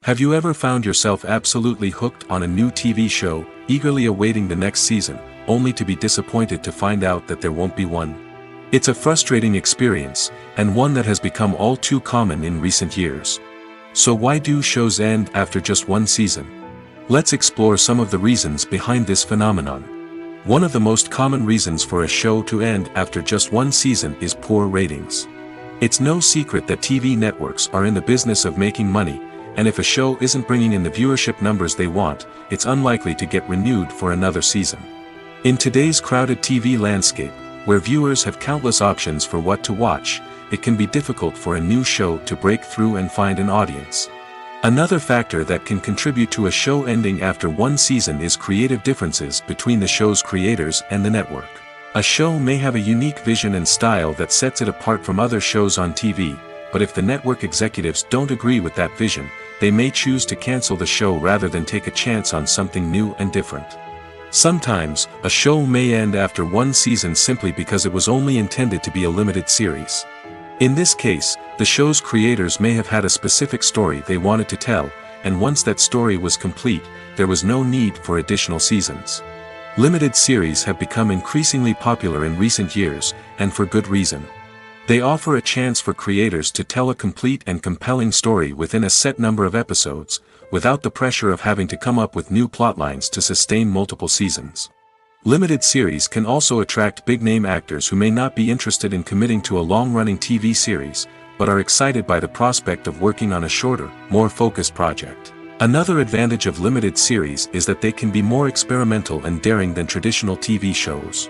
Have you ever found yourself absolutely hooked on a new TV show, eagerly awaiting the next season, only to be disappointed to find out that there won't be one? It's a frustrating experience, and one that has become all too common in recent years. So why do shows end after just one season? Let's explore some of the reasons behind this phenomenon. One of the most common reasons for a show to end after just one season is poor ratings. It's no secret that TV networks are in the business of making money, and if a show isn't bringing in the viewership numbers they want, it's unlikely to get renewed for another season. In today's crowded TV landscape, where viewers have countless options for what to watch, it can be difficult for a new show to break through and find an audience. Another factor that can contribute to a show ending after one season is creative differences between the show's creators and the network. A show may have a unique vision and style that sets it apart from other shows on TV, but if the network executives don't agree with that vision, they may choose to cancel the show rather than take a chance on something new and different. Sometimes, a show may end after one season simply because it was only intended to be a limited series. In this case, the show's creators may have had a specific story they wanted to tell, and once that story was complete, there was no need for additional seasons. Limited series have become increasingly popular in recent years, and for good reason. They offer a chance for creators to tell a complete and compelling story within a set number of episodes, without the pressure of having to come up with new plotlines to sustain multiple seasons. Limited series can also attract big-name actors who may not be interested in committing to a long-running TV series, but are excited by the prospect of working on a shorter, more focused project. Another advantage of limited series is that they can be more experimental and daring than traditional TV shows.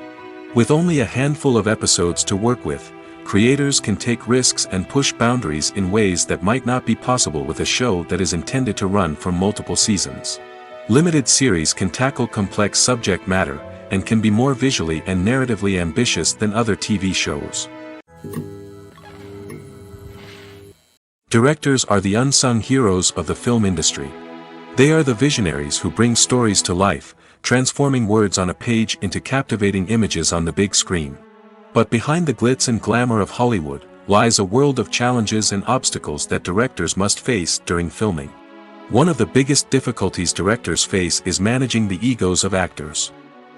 With only a handful of episodes to work with, creators can take risks and push boundaries in ways that might not be possible with a show that is intended to run for multiple seasons. Limited series can tackle complex subject matter, and can be more visually and narratively ambitious than other TV shows. Directors are the unsung heroes of the film industry. They are the visionaries who bring stories to life, transforming words on a page into captivating images on the big screen. But behind the glitz and glamour of Hollywood, lies a world of challenges and obstacles that directors must face during filming. One of the biggest difficulties directors face is managing the egos of actors.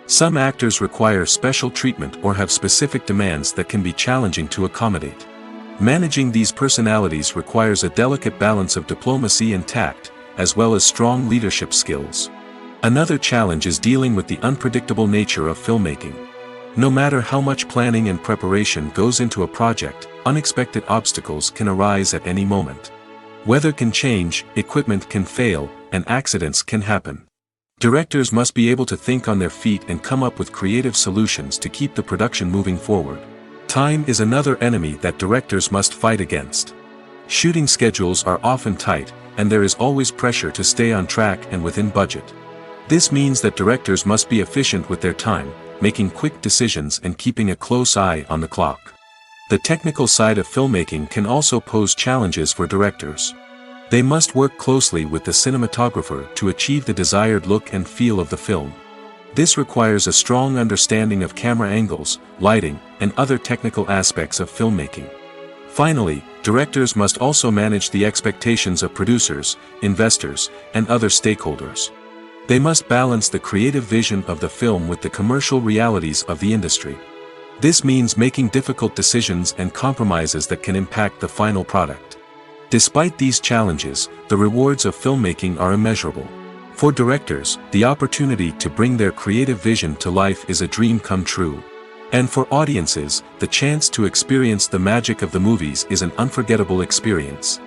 Some actors require special treatment or have specific demands that can be challenging to accommodate. Managing these personalities requires a delicate balance of diplomacy and tact, as well as strong leadership skills. Another challenge is dealing with the unpredictable nature of filmmaking. No matter how much planning and preparation goes into a project, unexpected obstacles can arise at any moment. Weather can change, equipment can fail, and accidents can happen. Directors must be able to think on their feet and come up with creative solutions to keep the production moving forward. Time is another enemy that directors must fight against. Shooting schedules are often tight, and there is always pressure to stay on track and within budget. This means that directors must be efficient with their time, making quick decisions and keeping a close eye on the clock. The technical side of filmmaking can also pose challenges for directors. They must work closely with the cinematographer to achieve the desired look and feel of the film. This requires a strong understanding of camera angles, lighting, and other technical aspects of filmmaking. Finally, directors must also manage the expectations of producers, investors, and other stakeholders. They must balance the creative vision of the film with the commercial realities of the industry. This means making difficult decisions and compromises that can impact the final product. Despite these challenges, the rewards of filmmaking are immeasurable. For directors, the opportunity to bring their creative vision to life is a dream come true. And for audiences, the chance to experience the magic of the movies is an unforgettable experience.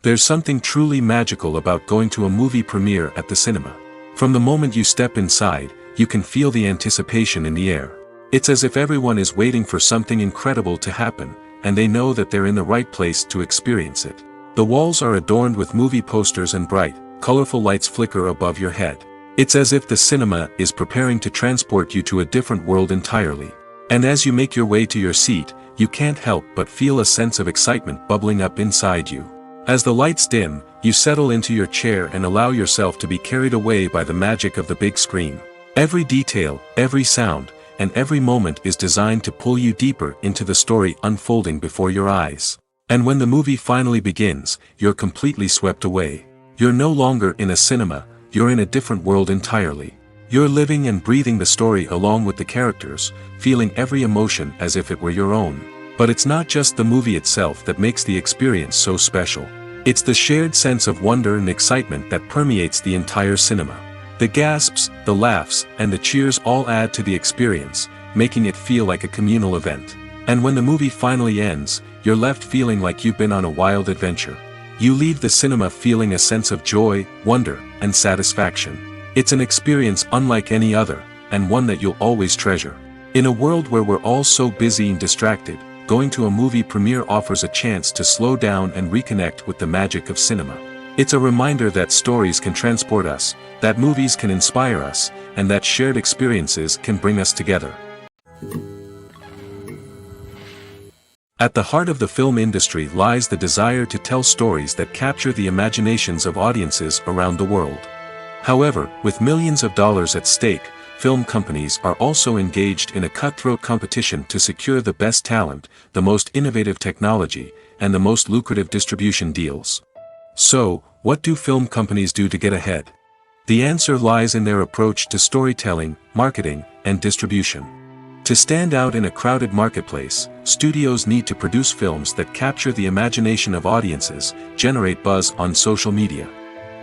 There's something truly magical about going to a movie premiere at the cinema. From the moment you step inside, you can feel the anticipation in the air. It's as if everyone is waiting for something incredible to happen, and they know that they're in the right place to experience it. The walls are adorned with movie posters and bright, colorful lights flicker above your head. It's as if the cinema is preparing to transport you to a different world entirely. And as you make your way to your seat, you can't help but feel a sense of excitement bubbling up inside you. As the lights dim, you settle into your chair and allow yourself to be carried away by the magic of the big screen. Every detail, every sound, and every moment is designed to pull you deeper into the story unfolding before your eyes. And when the movie finally begins, you're completely swept away. You're no longer in a cinema, you're in a different world entirely. You're living and breathing the story along with the characters, feeling every emotion as if it were your own. But it's not just the movie itself that makes the experience so special. It's the shared sense of wonder and excitement that permeates the entire cinema. The gasps, the laughs, and the cheers all add to the experience, making it feel like a communal event. And when the movie finally ends, you're left feeling like you've been on a wild adventure. You leave the cinema feeling a sense of joy, wonder, and satisfaction. It's an experience unlike any other, and one that you'll always treasure. In a world where we're all so busy and distracted, going to a movie premiere offers a chance to slow down and reconnect with the magic of cinema. It's a reminder that stories can transport us, that movies can inspire us, and that shared experiences can bring us together. At the heart of the film industry lies the desire to tell stories that capture the imaginations of audiences around the world. However, with millions of dollars at stake, film companies are also engaged in a cutthroat competition to secure the best talent, the most innovative technology, and the most lucrative distribution deals. So, what do film companies do to get ahead? The answer lies in their approach to storytelling, marketing, and distribution. To stand out in a crowded marketplace, studios need to produce films that capture the imagination of audiences, generate buzz on social media.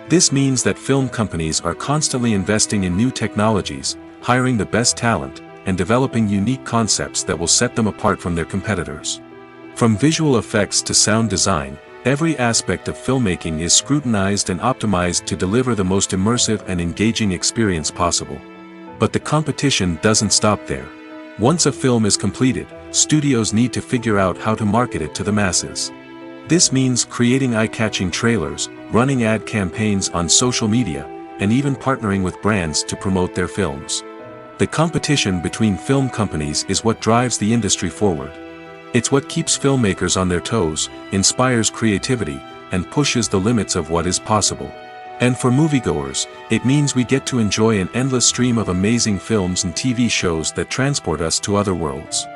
This means that film companies are constantly investing in new technologies, hiring the best talent, and developing unique concepts that will set them apart from their competitors. From visual effects to sound design, every aspect of filmmaking is scrutinized and optimized to deliver the most immersive and engaging experience possible. But the competition doesn't stop there. Once a film is completed, studios need to figure out how to market it to the masses. This means creating eye-catching trailers, running ad campaigns on social media, and even partnering with brands to promote their films. The competition between film companies is what drives the industry forward. It's what keeps filmmakers on their toes, inspires creativity, and pushes the limits of what is possible. And for moviegoers, it means we get to enjoy an endless stream of amazing films and TV shows that transport us to other worlds.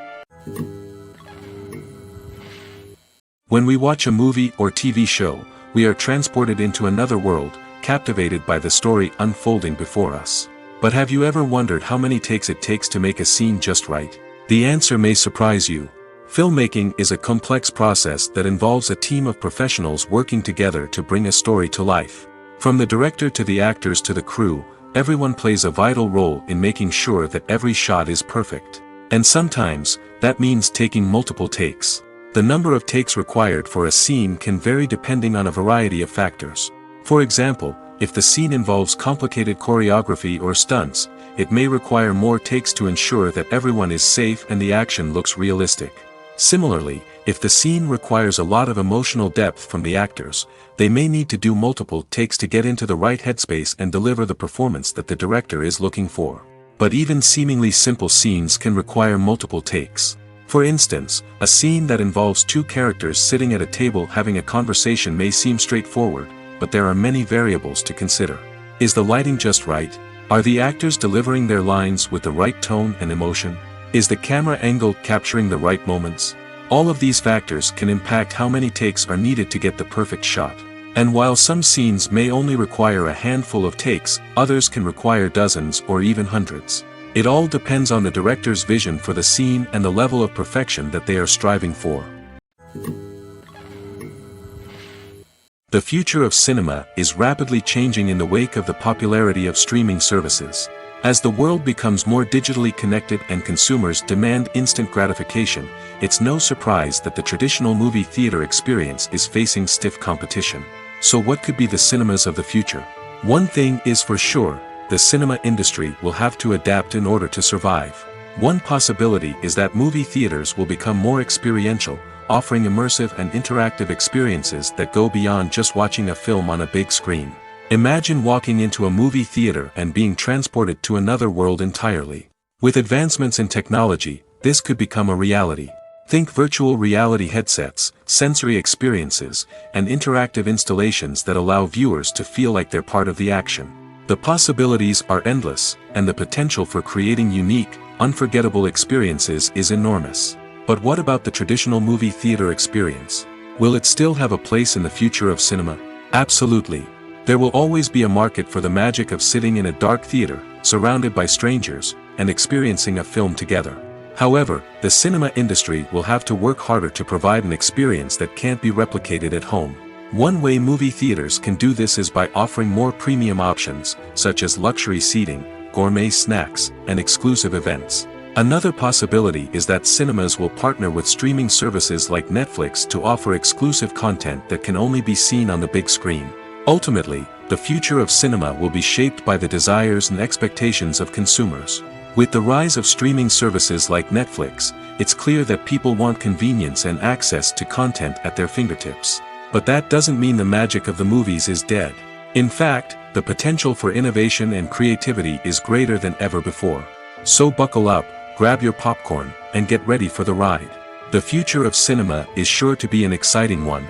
When we watch a movie or TV show, we are transported into another world, captivated by the story unfolding before us. But have you ever wondered how many takes it takes to make a scene just right? The answer may surprise you. Filmmaking is a complex process that involves a team of professionals working together to bring a story to life. From the director to the actors to the crew, everyone plays a vital role in making sure that every shot is perfect. And sometimes, that means taking multiple takes. The number of takes required for a scene can vary depending on a variety of factors. For example, if the scene involves complicated choreography or stunts, it may require more takes to ensure that everyone is safe and the action looks realistic. Similarly, if the scene requires a lot of emotional depth from the actors, they may need to do multiple takes to get into the right headspace and deliver the performance that the director is looking for. But even seemingly simple scenes can require multiple takes. For instance, a scene that involves two characters sitting at a table having a conversation may seem straightforward, but there are many variables to consider. Is the lighting just right? Are the actors delivering their lines with the right tone and emotion? Is the camera angle capturing the right moments? All of these factors can impact how many takes are needed to get the perfect shot. And while some scenes may only require a handful of takes, others can require dozens or even hundreds. It all depends on the director's vision for the scene and the level of perfection that they are striving for. The future of cinema is rapidly changing in the wake of the popularity of streaming services. As the world becomes more digitally connected and consumers demand instant gratification, it's no surprise that the traditional movie theater experience is facing stiff competition. So what could be the cinemas of the future? One thing is for sure, the cinema industry will have to adapt in order to survive. One possibility is that movie theaters will become more experiential, offering immersive and interactive experiences that go beyond just watching a film on a big screen. Imagine walking into a movie theater and being transported to another world entirely. With advancements in technology, this could become a reality. Think virtual reality headsets, sensory experiences, and interactive installations that allow viewers to feel like they're part of the action. The possibilities are endless, and the potential for creating unique, unforgettable experiences is enormous. But what about the traditional movie theater experience? Will it still have a place in the future of cinema? Absolutely. There will always be a market for the magic of sitting in a dark theater, surrounded by strangers, and experiencing a film together. However, the cinema industry will have to work harder to provide an experience that can't be replicated at home. One way movie theaters can do this is by offering more premium options, such as luxury seating, gourmet snacks, and exclusive events. Another possibility is that cinemas will partner with streaming services like Netflix to offer exclusive content that can only be seen on the big screen. Ultimately, the future of cinema will be shaped by the desires and expectations of consumers. With the rise of streaming services like Netflix, it's clear that people want convenience and access to content at their fingertips. But that doesn't mean the magic of the movies is dead. In fact, the potential for innovation and creativity is greater than ever before. So buckle up, grab your popcorn, and get ready for the ride. The future of cinema is sure to be an exciting one.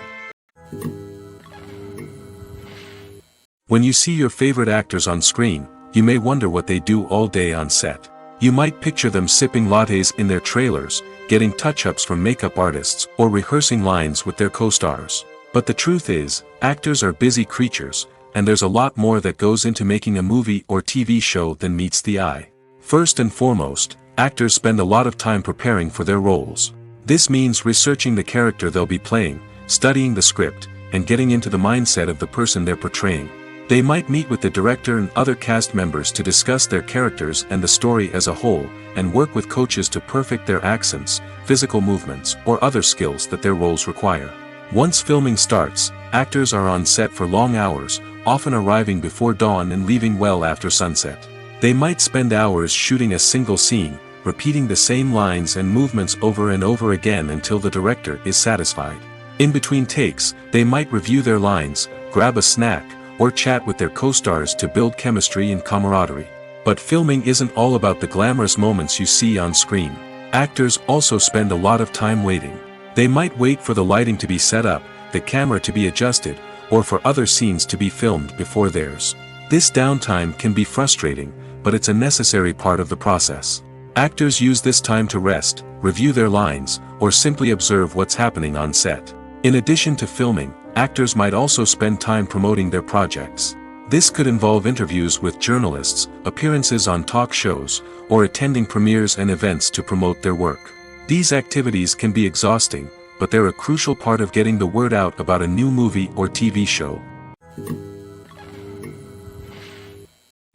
When you see your favorite actors on screen, you may wonder what they do all day on set. You might picture them sipping lattes in their trailers, getting touch-ups from makeup artists, or rehearsing lines with their co-stars. But the truth is, actors are busy creatures, and there's a lot more that goes into making a movie or TV show than meets the eye. First and foremost, actors spend a lot of time preparing for their roles. This means researching the character they'll be playing, studying the script, and getting into the mindset of the person they're portraying. They might meet with the director and other cast members to discuss their characters and the story as a whole, and work with coaches to perfect their accents, physical movements, or other skills that their roles require. Once filming starts, actors are on set for long hours, often arriving before dawn and leaving well after sunset. They might spend hours shooting a single scene, repeating the same lines and movements over and over again until the director is satisfied. In between takes, they might review their lines, grab a snack, or chat with their co-stars to build chemistry and camaraderie. But filming isn't all about the glamorous moments you see on screen. Actors also spend a lot of time waiting. They might wait for the lighting to be set up, the camera to be adjusted, or for other scenes to be filmed before theirs. This downtime can be frustrating, but it's a necessary part of the process. Actors use this time to rest, review their lines, or simply observe what's happening on set. In addition to filming, actors might also spend time promoting their projects. This could involve interviews with journalists, appearances on talk shows, or attending premieres and events to promote their work. These activities can be exhausting, but they're a crucial part of getting the word out about a new movie or TV show.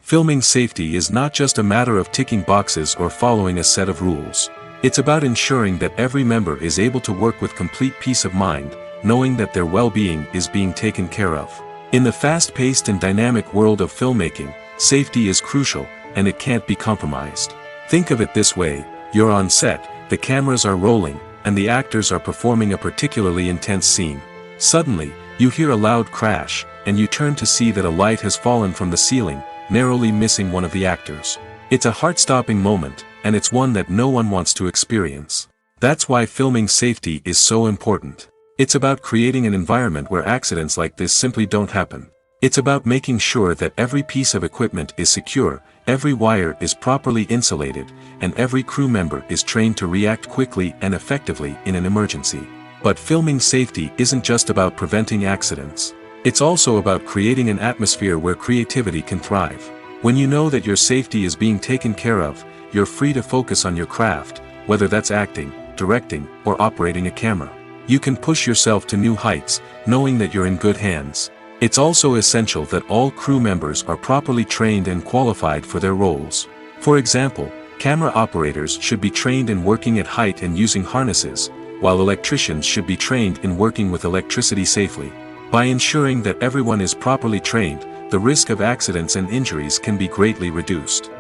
Filming safety is not just a matter of ticking boxes or following a set of rules. It's about ensuring that every member is able to work with complete peace of mind, knowing that their well-being is being taken care of. In the fast-paced and dynamic world of filmmaking, safety is crucial, and it can't be compromised. Think of it this way: you're on set, the cameras are rolling, and the actors are performing a particularly intense scene. Suddenly, you hear a loud crash, and you turn to see that a light has fallen from the ceiling, narrowly missing one of the actors. It's a heart-stopping moment, and it's one that no one wants to experience. That's why filming safety is so important. It's about creating an environment where accidents like this simply don't happen. It's about making sure that every piece of equipment is secure, every wire is properly insulated, and every crew member is trained to react quickly and effectively in an emergency. But filming safety isn't just about preventing accidents. It's also about creating an atmosphere where creativity can thrive. When you know that your safety is being taken care of, you're free to focus on your craft, whether that's acting, directing, or operating a camera. You can push yourself to new heights, knowing that you're in good hands. It's also essential that all crew members are properly trained and qualified for their roles. For example, camera operators should be trained in working at height and using harnesses, while electricians should be trained in working with electricity safely. By ensuring that everyone is properly trained, the risk of accidents and injuries can be greatly reduced.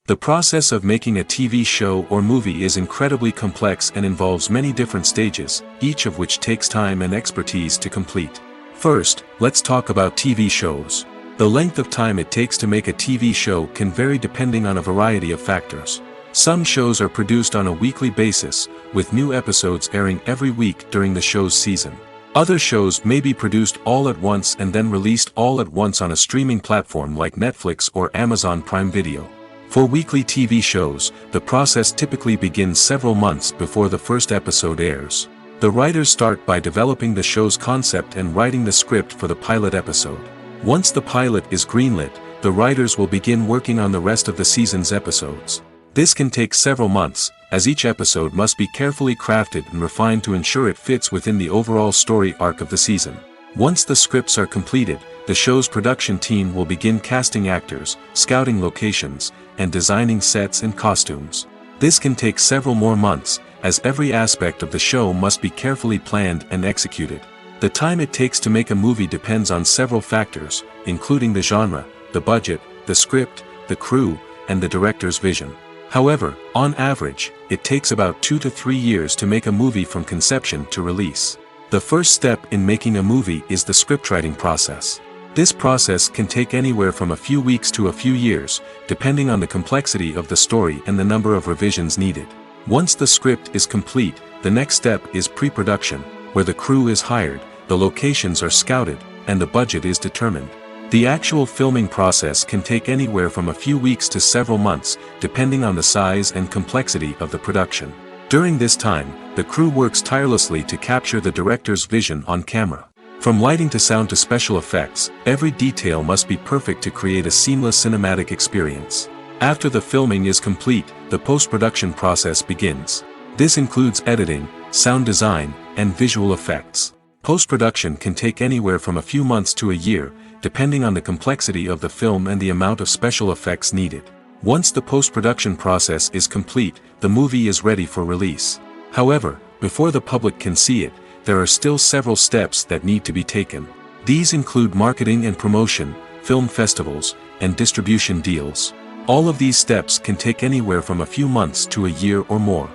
The process of making a TV show or movie is incredibly complex and involves many different stages, each of which takes time and expertise to complete. First, let's talk about TV shows. The length of time it takes to make a TV show can vary depending on a variety of factors. Some shows are produced on a weekly basis, with new episodes airing every week during the show's season. Other shows may be produced all at once and then released all at once on a streaming platform like Netflix or Amazon Prime Video. For weekly TV shows, the process typically begins several months before the first episode airs. The writers start by developing the show's concept and writing the script for the pilot episode. Once the pilot is greenlit, the writers will begin working on the rest of the season's episodes. This can take several months, as each episode must be carefully crafted and refined to ensure it fits within the overall story arc of the season. Once the scripts are completed, the show's production team will begin casting actors, scouting locations, and designing sets and costumes. This can take several more months, as every aspect of the show must be carefully planned and executed. The time it takes to make a movie depends on several factors, including the genre, the budget, the script, the crew, and the director's vision. However, on average, it takes about 2 to 3 years to make a movie from conception to release. The first step in making a movie is the scriptwriting process. This process can take anywhere from a few weeks to a few years, depending on the complexity of the story and the number of revisions needed. Once the script is complete, the next step is pre-production, where the crew is hired, the locations are scouted, and the budget is determined. The actual filming process can take anywhere from a few weeks to several months, depending on the size and complexity of the production. During this time, the crew works tirelessly to capture the director's vision on camera. From lighting to sound to special effects, every detail must be perfect to create a seamless cinematic experience. After the filming is complete, the post-production process begins. This includes editing, sound design, and visual effects. Post-production can take anywhere from a few months to a year, depending on the complexity of the film and the amount of special effects needed. Once the post-production process is complete, the movie is ready for release. However, before the public can see it, there are still several steps that need to be taken. These include marketing and promotion, film festivals, and distribution deals. All of these steps can take anywhere from a few months to a year or more.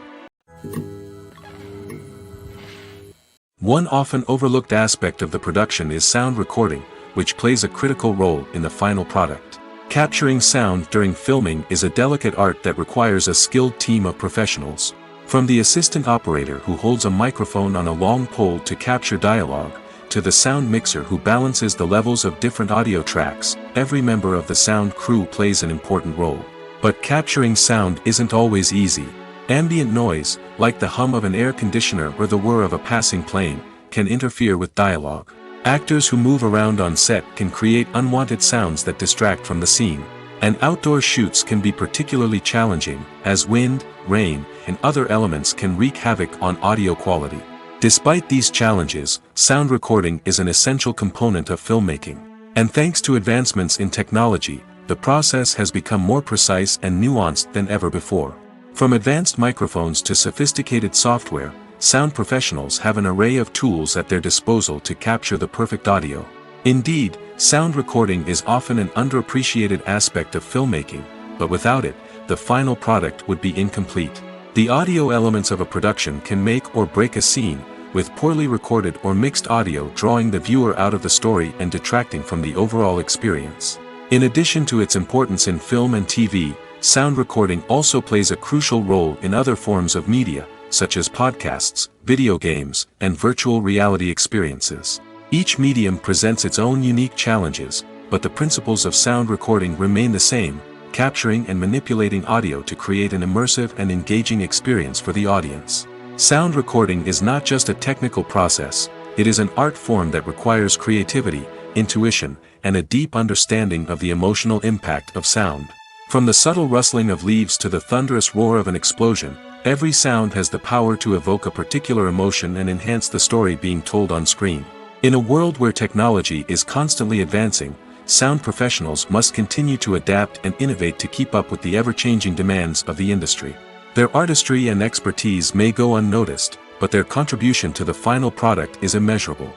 One often overlooked aspect of the production is sound recording, which plays a critical role in the final product. Capturing sound during filming is a delicate art that requires a skilled team of professionals. From the assistant operator who holds a microphone on a long pole to capture dialogue, to the sound mixer who balances the levels of different audio tracks, every member of the sound crew plays an important role. But capturing sound isn't always easy. Ambient noise, like the hum of an air conditioner or the whir of a passing plane, can interfere with dialogue. Actors who move around on set can create unwanted sounds that distract from the scene. And outdoor shoots can be particularly challenging, as wind, rain, and other elements can wreak havoc on audio quality. Despite these challenges, sound recording is an essential component of filmmaking. And thanks to advancements in technology, the process has become more precise and nuanced than ever before. From advanced microphones to sophisticated software, sound professionals have an array of tools at their disposal to capture the perfect audio. Indeed, sound recording is often an underappreciated aspect of filmmaking, but without it, the final product would be incomplete. The audio elements of a production can make or break a scene, with poorly recorded or mixed audio drawing the viewer out of the story and detracting from the overall experience. In addition to its importance in film and TV, sound recording also plays a crucial role in other forms of media, such as podcasts, video games, and virtual reality experiences. Each medium presents its own unique challenges, but the principles of sound recording remain the same, capturing and manipulating audio to create an immersive and engaging experience for the audience. Sound recording is not just a technical process, it is an art form that requires creativity, intuition, and a deep understanding of the emotional impact of sound. From the subtle rustling of leaves to the thunderous roar of an explosion, every sound has the power to evoke a particular emotion and enhance the story being told on screen. In a world where technology is constantly advancing, sound professionals must continue to adapt and innovate to keep up with the ever-changing demands of the industry. Their artistry and expertise may go unnoticed, but their contribution to the final product is immeasurable.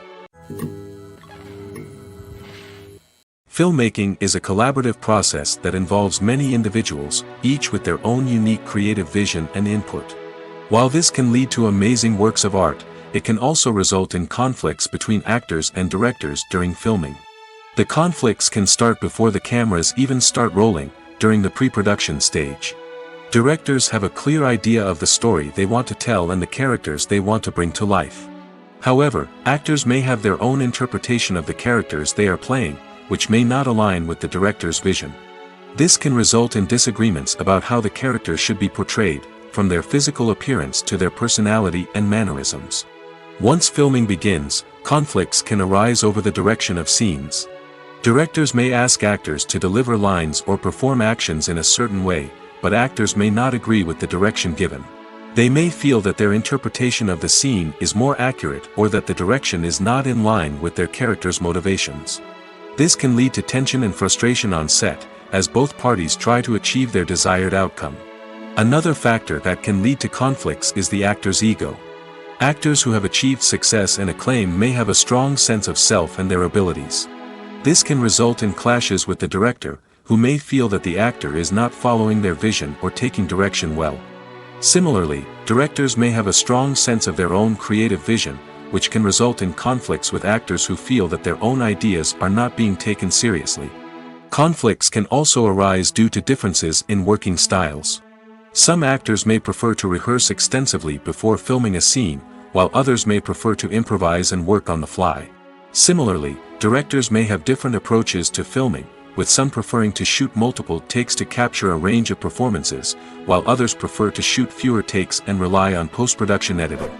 Filmmaking is a collaborative process that involves many individuals, each with their own unique creative vision and input. While this can lead to amazing works of art, it can also result in conflicts between actors and directors during filming. The conflicts can start before the cameras even start rolling, during the pre-production stage. Directors have a clear idea of the story they want to tell and the characters they want to bring to life. However, actors may have their own interpretation of the characters they are playing, which may not align with the director's vision. This can result in disagreements about how the characters should be portrayed, from their physical appearance to their personality and mannerisms. Once filming begins, conflicts can arise over the direction of scenes. Directors may ask actors to deliver lines or perform actions in a certain way, but actors may not agree with the direction given. They may feel that their interpretation of the scene is more accurate or that the direction is not in line with their character's motivations. This can lead to tension and frustration on set, as both parties try to achieve their desired outcome. Another factor that can lead to conflicts is the actor's ego. Actors who have achieved success and acclaim may have a strong sense of self and their abilities. This can result in clashes with the director, who may feel that the actor is not following their vision or taking direction well. Similarly, directors may have a strong sense of their own creative vision, which can result in conflicts with actors who feel that their own ideas are not being taken seriously. Conflicts can also arise due to differences in working styles. Some actors may prefer to rehearse extensively before filming a scene, while others may prefer to improvise and work on the fly. Similarly, directors may have different approaches to filming, with some preferring to shoot multiple takes to capture a range of performances, while others prefer to shoot fewer takes and rely on post-production editing.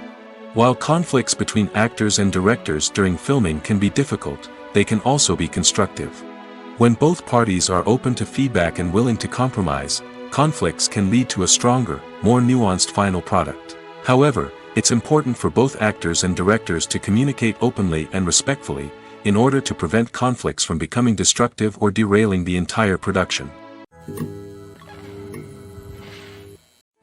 While conflicts between actors and directors during filming can be difficult, they can also be constructive. When both parties are open to feedback and willing to compromise, conflicts can lead to a stronger, more nuanced final product. However, it's important for both actors and directors to communicate openly and respectfully, in order to prevent conflicts from becoming destructive or derailing the entire production.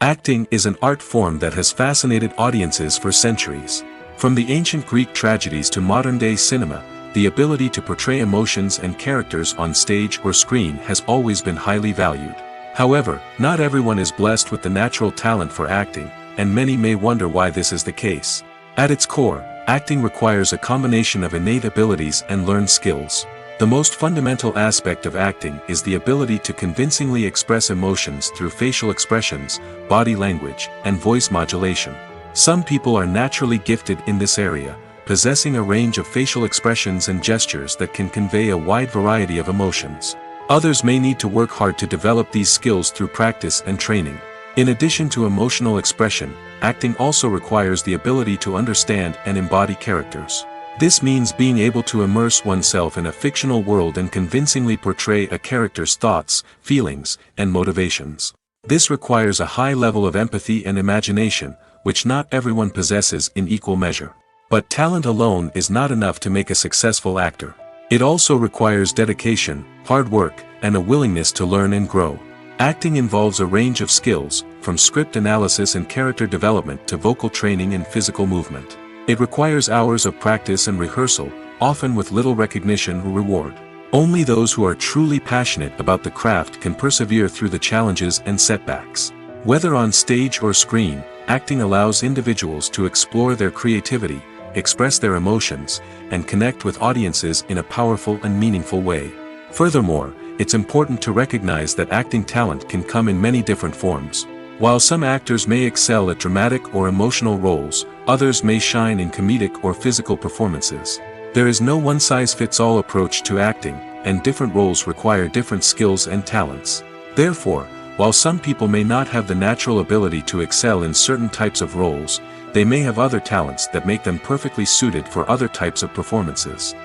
Acting is an art form that has fascinated audiences for centuries. From the ancient Greek tragedies to modern-day cinema, the ability to portray emotions and characters on stage or screen has always been highly valued. However, not everyone is blessed with the natural talent for acting, and many may wonder why this is the case. At its core, acting requires a combination of innate abilities and learned skills. The most fundamental aspect of acting is the ability to convincingly express emotions through facial expressions, body language, and voice modulation. Some people are naturally gifted in this area, possessing a range of facial expressions and gestures that can convey a wide variety of emotions. Others may need to work hard to develop these skills through practice and training. In addition to emotional expression, acting also requires the ability to understand and embody characters. This means being able to immerse oneself in a fictional world and convincingly portray a character's thoughts, feelings, and motivations. This requires a high level of empathy and imagination, which not everyone possesses in equal measure. But talent alone is not enough to make a successful actor. It also requires dedication, hard work, and a willingness to learn and grow. Acting involves a range of skills, from script analysis and character development to vocal training and physical movement. It requires hours of practice and rehearsal, often with little recognition or reward. Only those who are truly passionate about the craft can persevere through the challenges and setbacks. Whether on stage or screen, acting allows individuals to explore their creativity, express their emotions, and connect with audiences in a powerful and meaningful way. Furthermore, it's important to recognize that acting talent can come in many different forms. While some actors may excel at dramatic or emotional roles, others may shine in comedic or physical performances. There is no one-size-fits-all approach to acting, and different roles require different skills and talents. Therefore, while some people may not have the natural ability to excel in certain types of roles, they may have other talents that make them perfectly suited for other types of performances.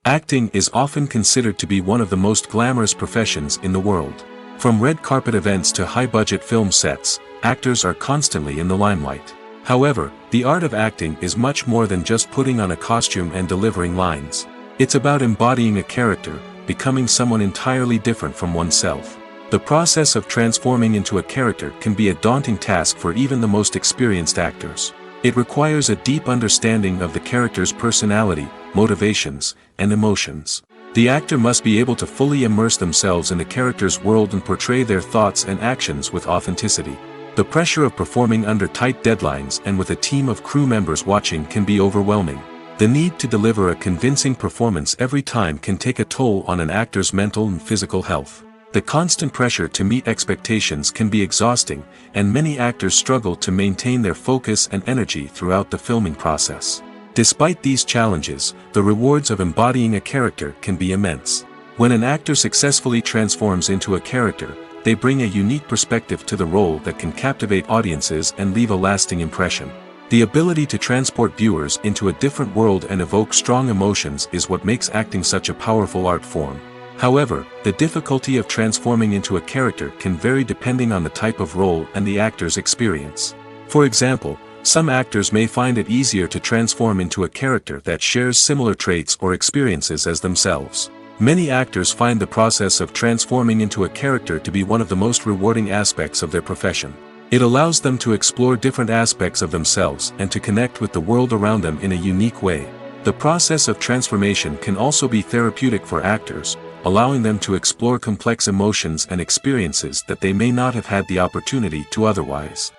Acting is often considered to be one of the most glamorous professions in the world. From red carpet events to high-budget film sets, actors are constantly in the limelight. However, the art of acting is much more than just putting on a costume and delivering lines. It's about embodying a character, becoming someone entirely different from oneself. The process of transforming into a character can be a daunting task for even the most experienced actors. It requires a deep understanding of the character's personality, motivations, and emotions. The actor must be able to fully immerse themselves in the character's world and portray their thoughts and actions with authenticity. The pressure of performing under tight deadlines and with a team of crew members watching can be overwhelming. The need to deliver a convincing performance every time can take a toll on an actor's mental and physical health. The constant pressure to meet expectations can be exhausting, and many actors struggle to maintain their focus and energy throughout the filming process. Despite these challenges, the rewards of embodying a character can be immense. When an actor successfully transforms into a character, they bring a unique perspective to the role that can captivate audiences and leave a lasting impression. The ability to transport viewers into a different world and evoke strong emotions is what makes acting such a powerful art form. However, the difficulty of transforming into a character can vary depending on the type of role and the actor's experience. For example, some actors may find it easier to transform into a character that shares similar traits or experiences as themselves. Many actors find the process of transforming into a character to be one of the most rewarding aspects of their profession. It allows them to explore different aspects of themselves and to connect with the world around them in a unique way. The process of transformation can also be therapeutic for actors, allowing them to explore complex emotions and experiences that they may not have had the opportunity to otherwise.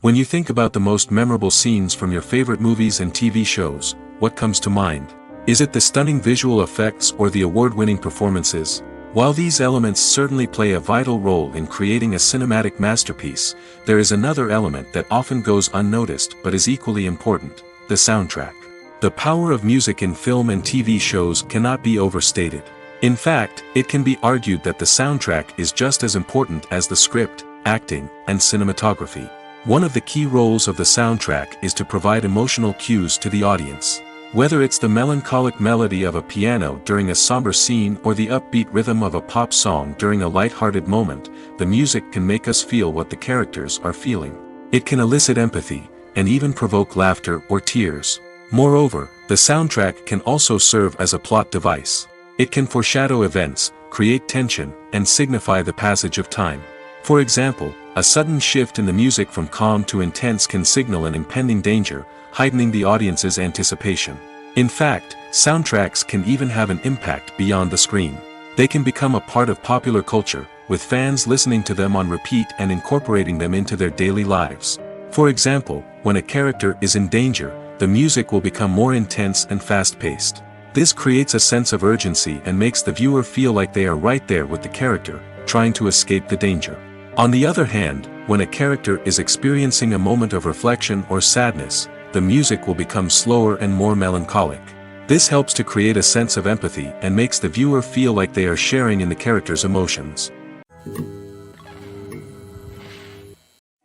When you think about the most memorable scenes from your favorite movies and TV shows, what comes to mind? Is it the stunning visual effects or the award-winning performances? While these elements certainly play a vital role in creating a cinematic masterpiece, there is another element that often goes unnoticed but is equally important: the soundtrack. The power of music in film and TV shows cannot be overstated. In fact, it can be argued that the soundtrack is just as important as the script, acting, and cinematography. One of the key roles of the soundtrack is to provide emotional cues to the audience. Whether it's the melancholic melody of a piano during a somber scene or the upbeat rhythm of a pop song during a light-hearted moment, the music can make us feel what the characters are feeling. It can elicit empathy, and even provoke laughter or tears. Moreover, the soundtrack can also serve as a plot device. It can foreshadow events, create tension, and signify the passage of time. For example, a sudden shift in the music from calm to intense can signal an impending danger, heightening the audience's anticipation. In fact, soundtracks can even have an impact beyond the screen. They can become a part of popular culture, with fans listening to them on repeat and incorporating them into their daily lives. For example, when a character is in danger, the music will become more intense and fast-paced. This creates a sense of urgency and makes the viewer feel like they are right there with the character, trying to escape the danger. On the other hand, when a character is experiencing a moment of reflection or sadness, the music will become slower and more melancholic. This helps to create a sense of empathy and makes the viewer feel like they are sharing in the character's emotions.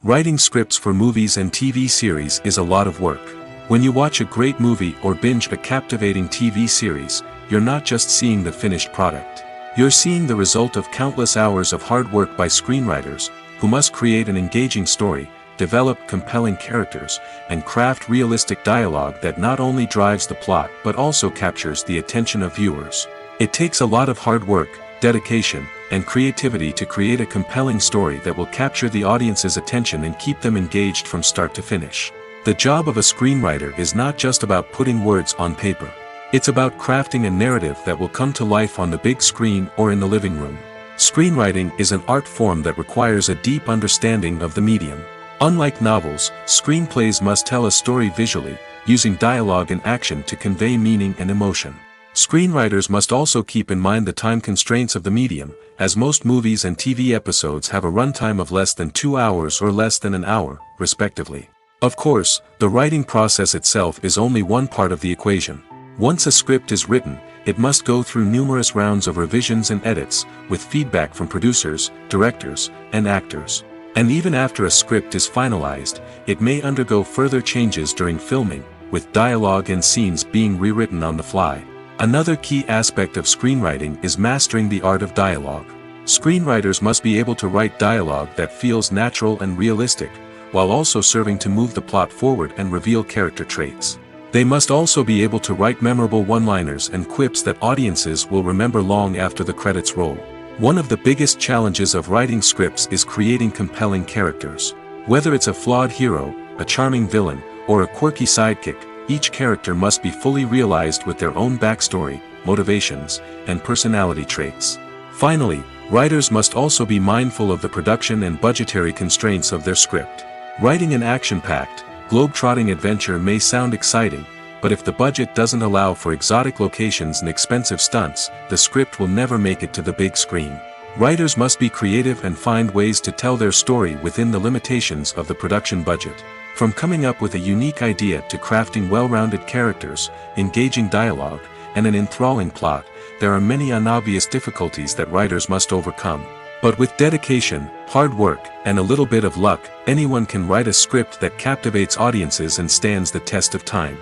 Writing scripts for movies and TV series is a lot of work. When you watch a great movie or binge a captivating TV series, you're not just seeing the finished product. You're seeing the result of countless hours of hard work by screenwriters, who must create an engaging story, develop compelling characters, and craft realistic dialogue that not only drives the plot but also captures the attention of viewers. It takes a lot of hard work, dedication, and creativity to create a compelling story that will capture the audience's attention and keep them engaged from start to finish. The job of a screenwriter is not just about putting words on paper. It's about crafting a narrative that will come to life on the big screen or in the living room. Screenwriting is an art form that requires a deep understanding of the medium. Unlike novels, screenplays must tell a story visually, using dialogue and action to convey meaning and emotion. Screenwriters must also keep in mind the time constraints of the medium, as most movies and TV episodes have a runtime of less than 2 hours or less than an hour, respectively. Of course, the writing process itself is only one part of the equation. Once a script is written, it must go through numerous rounds of revisions and edits, with feedback from producers, directors, and actors. And even after a script is finalized, it may undergo further changes during filming, with dialogue and scenes being rewritten on the fly. Another key aspect of screenwriting is mastering the art of dialogue. Screenwriters must be able to write dialogue that feels natural and realistic, while also serving to move the plot forward and reveal character traits. They must also be able to write memorable one-liners and quips that audiences will remember long after the credits roll. One of the biggest challenges of writing scripts is creating compelling characters. Whether it's a flawed hero, a charming villain, or a quirky sidekick, each character must be fully realized with their own backstory, motivations, and personality traits. Finally, writers must also be mindful of the production and budgetary constraints of their script. Writing an action-packed, globe-trotting adventure may sound exciting, but if the budget doesn't allow for exotic locations and expensive stunts, the script will never make it to the big screen. Writers must be creative and find ways to tell their story within the limitations of the production budget. From coming up with a unique idea to crafting well-rounded characters, engaging dialogue, and an enthralling plot, there are many unobvious difficulties that writers must overcome. But with dedication, hard work, and a little bit of luck, anyone can write a script that captivates audiences and stands the test of time.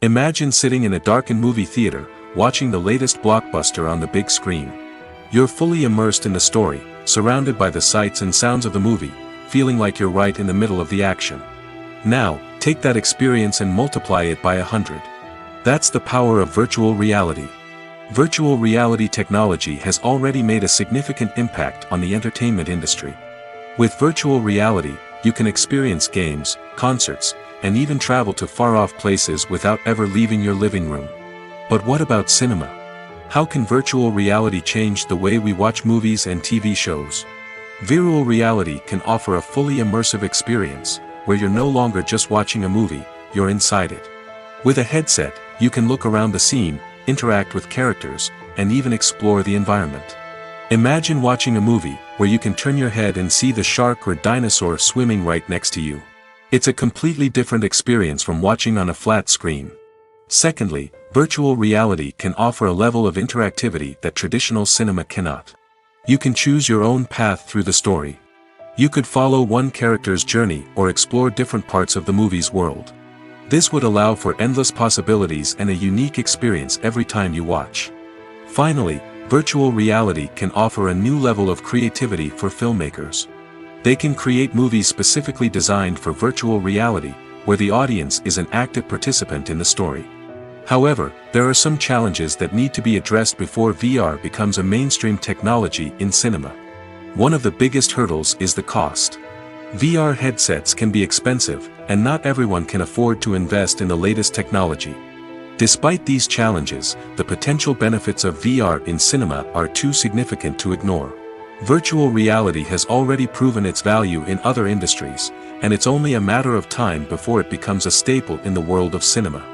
Imagine sitting in a darkened movie theater, watching the latest blockbuster on the big screen. You're fully immersed in the story, surrounded by the sights and sounds of the movie, feeling like you're right in the middle of the action. Now, take that experience and multiply it by 100. That's the power of virtual reality. Virtual reality technology has already made a significant impact on the entertainment industry. With virtual reality, you can experience games, concerts, and even travel to far-off places without ever leaving your living room. But what about cinema? How can virtual reality change the way we watch movies and TV shows? Virtual reality can offer a fully immersive experience, where you're no longer just watching a movie, you're inside it. With a headset, you can look around the scene, interact with characters, and even explore the environment. Imagine watching a movie, where you can turn your head and see the shark or dinosaur swimming right next to you. It's a completely different experience from watching on a flat screen. Secondly, virtual reality can offer a level of interactivity that traditional cinema cannot. You can choose your own path through the story. You could follow one character's journey or explore different parts of the movie's world. This would allow for endless possibilities and a unique experience every time you watch. Finally, virtual reality can offer a new level of creativity for filmmakers. They can create movies specifically designed for virtual reality, where the audience is an active participant in the story. However, there are some challenges that need to be addressed before VR becomes a mainstream technology in cinema. One of the biggest hurdles is the cost. VR headsets can be expensive, and not everyone can afford to invest in the latest technology. Despite these challenges, the potential benefits of VR in cinema are too significant to ignore. Virtual reality has already proven its value in other industries, and it's only a matter of time before it becomes a staple in the world of cinema.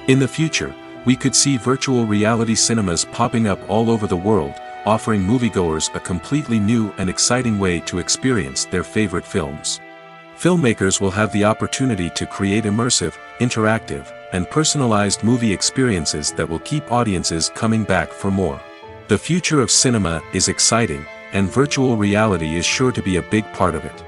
In the future, we could see virtual reality cinemas popping up all over the world, offering moviegoers a completely new and exciting way to experience their favorite films. Filmmakers will have the opportunity to create immersive, interactive, and personalized movie experiences that will keep audiences coming back for more. The future of cinema is exciting, and virtual reality is sure to be a big part of it.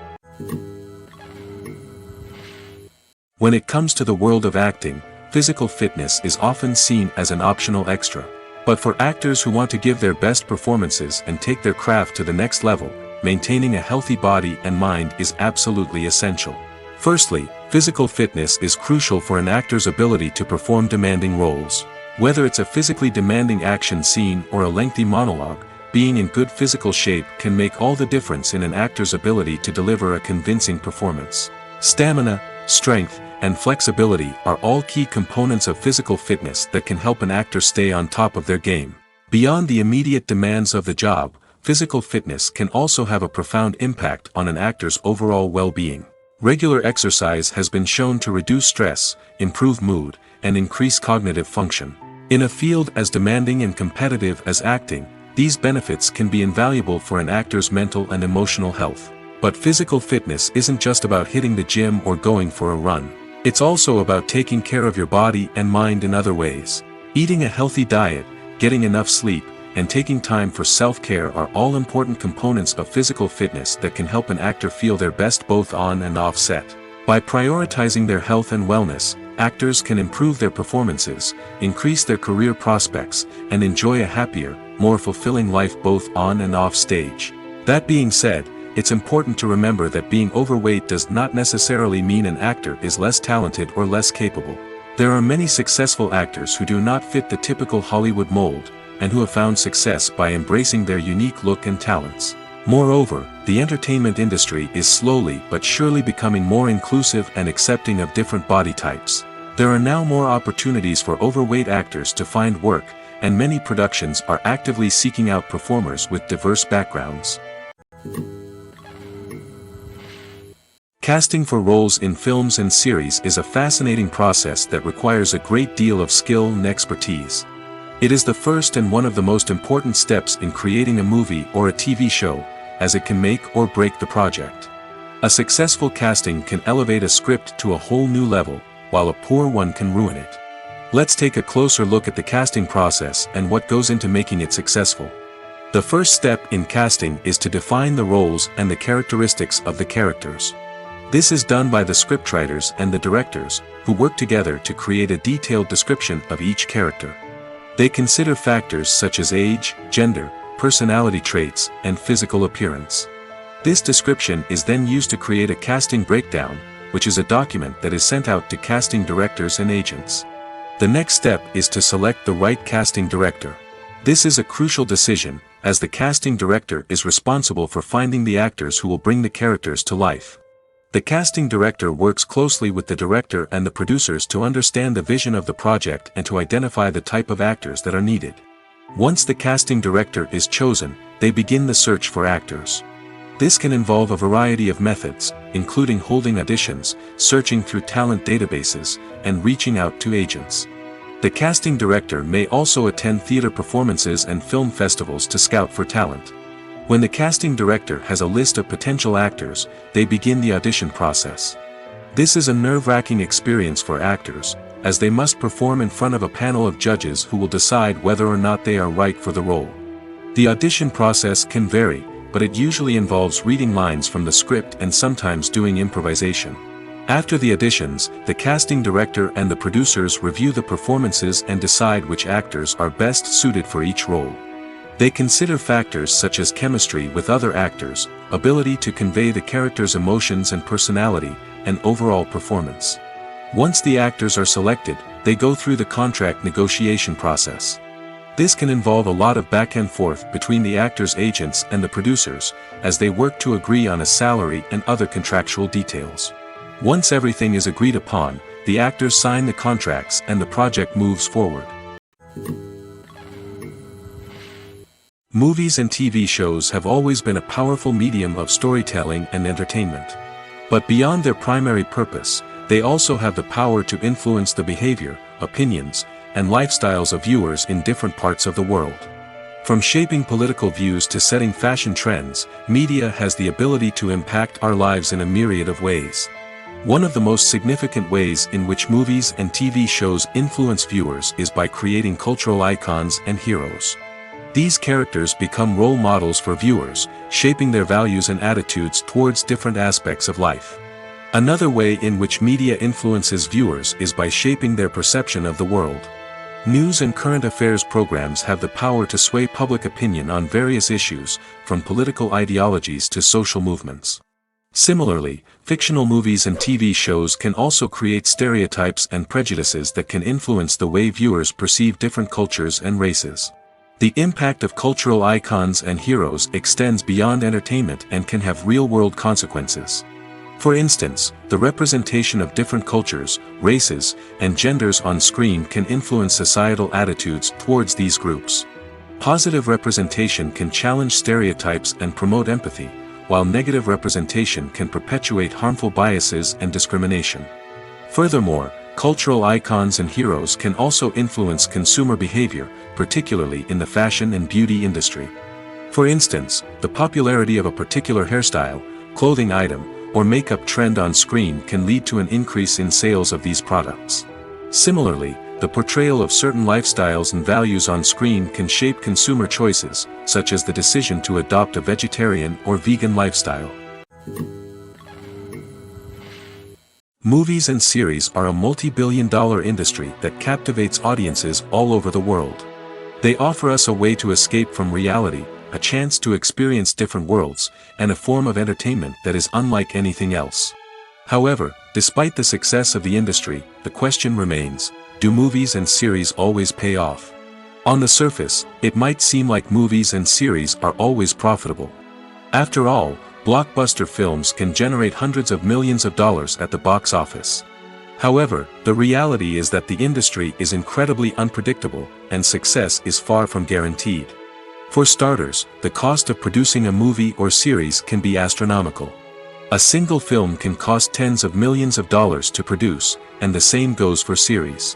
When it comes to the world of acting, physical fitness is often seen as an optional extra. But for actors who want to give their best performances and take their craft to the next level, maintaining a healthy body and mind is absolutely essential. Firstly, physical fitness is crucial for an actor's ability to perform demanding roles. Whether it's a physically demanding action scene or a lengthy monologue, being in good physical shape can make all the difference in an actor's ability to deliver a convincing performance. Stamina, strength, and flexibility are all key components of physical fitness that can help an actor stay on top of their game. Beyond the immediate demands of the job, physical fitness can also have a profound impact on an actor's overall well-being. Regular exercise has been shown to reduce stress, improve mood, and increase cognitive function. In a field as demanding and competitive as acting, these benefits can be invaluable for an actor's mental and emotional health. But physical fitness isn't just about hitting the gym or going for a run. It's also about taking care of your body and mind in other ways. Eating a healthy diet, getting enough sleep, and taking time for self-care are all important components of physical fitness that can help an actor feel their best both on and off set. By prioritizing their health and wellness, actors can improve their performances, increase their career prospects, and enjoy a happier, more fulfilling life both on and off stage. That being said, it's important to remember that being overweight does not necessarily mean an actor is less talented or less capable. There are many successful actors who do not fit the typical Hollywood mold, and who have found success by embracing their unique look and talents. Moreover, the entertainment industry is slowly but surely becoming more inclusive and accepting of different body types. There are now more opportunities for overweight actors to find work, and many productions are actively seeking out performers with diverse backgrounds. Casting for roles in films and series is a fascinating process that requires a great deal of skill and expertise. It is the first and one of the most important steps in creating a movie or a TV show, as it can make or break the project. A successful casting can elevate a script to a whole new level, while a poor one can ruin it. Let's take a closer look at the casting process and what goes into making it successful. The first step in casting is to define the roles and the characteristics of the characters. This is done by the scriptwriters and the directors, who work together to create a detailed description of each character. They consider factors such as age, gender, personality traits, and physical appearance. This description is then used to create a casting breakdown, which is a document that is sent out to casting directors and agents. The next step is to select the right casting director. This is a crucial decision, as the casting director is responsible for finding the actors who will bring the characters to life. The casting director works closely with the director and the producers to understand the vision of the project and to identify the type of actors that are needed. Once the casting director is chosen, they begin the search for actors. This can involve a variety of methods, including holding auditions, searching through talent databases, and reaching out to agents. The casting director may also attend theater performances and film festivals to scout for talent. When the casting director has a list of potential actors, they begin the audition process. This is a nerve-wracking experience for actors, as they must perform in front of a panel of judges who will decide whether or not they are right for the role. The audition process can vary, but it usually involves reading lines from the script and sometimes doing improvisation. After the auditions, the casting director and the producers review the performances and decide which actors are best suited for each role. They consider factors such as chemistry with other actors, ability to convey the character's emotions and personality, and overall performance. Once the actors are selected, they go through the contract negotiation process. This can involve a lot of back and forth between the actors' agents and the producers, as they work to agree on a salary and other contractual details. Once everything is agreed upon, the actors sign the contracts and the project moves forward. Movies and TV shows have always been a powerful medium of storytelling and entertainment. But beyond their primary purpose, they also have the power to influence the behavior, opinions, and lifestyles of viewers in different parts of the world. From shaping political views to setting fashion trends, media has the ability to impact our lives in a myriad of ways. One of the most significant ways in which movies and TV shows influence viewers is by creating cultural icons and heroes. These characters become role models for viewers, shaping their values and attitudes towards different aspects of life. Another way in which media influences viewers is by shaping their perception of the world. News and current affairs programs have the power to sway public opinion on various issues, from political ideologies to social movements. Similarly, fictional movies and TV shows can also create stereotypes and prejudices that can influence the way viewers perceive different cultures and races. The impact of cultural icons and heroes extends beyond entertainment and can have real-world consequences. For instance, the representation of different cultures, races, and genders on screen can influence societal attitudes towards these groups. Positive representation can challenge stereotypes and promote empathy, while negative representation can perpetuate harmful biases and discrimination. Furthermore, cultural icons and heroes can also influence consumer behavior, particularly in the fashion and beauty industry. For instance, the popularity of a particular hairstyle, clothing item, or makeup trend on screen can lead to an increase in sales of these products. Similarly, the portrayal of certain lifestyles and values on screen can shape consumer choices, such as the decision to adopt a vegetarian or vegan lifestyle. Movies and series are a multi-billion-dollar industry that captivates audiences all over the world. They offer us a way to escape from reality, a chance to experience different worlds, and a form of entertainment that is unlike anything else. However, despite the success of the industry, the question remains, do movies and series always pay off? On the surface, it might seem like movies and series are always profitable. After all, blockbuster films can generate hundreds of millions of dollars at the box office. However, the reality is that the industry is incredibly unpredictable, and success is far from guaranteed. For starters, the cost of producing a movie or series can be astronomical. A single film can cost tens of millions of dollars to produce, and the same goes for series.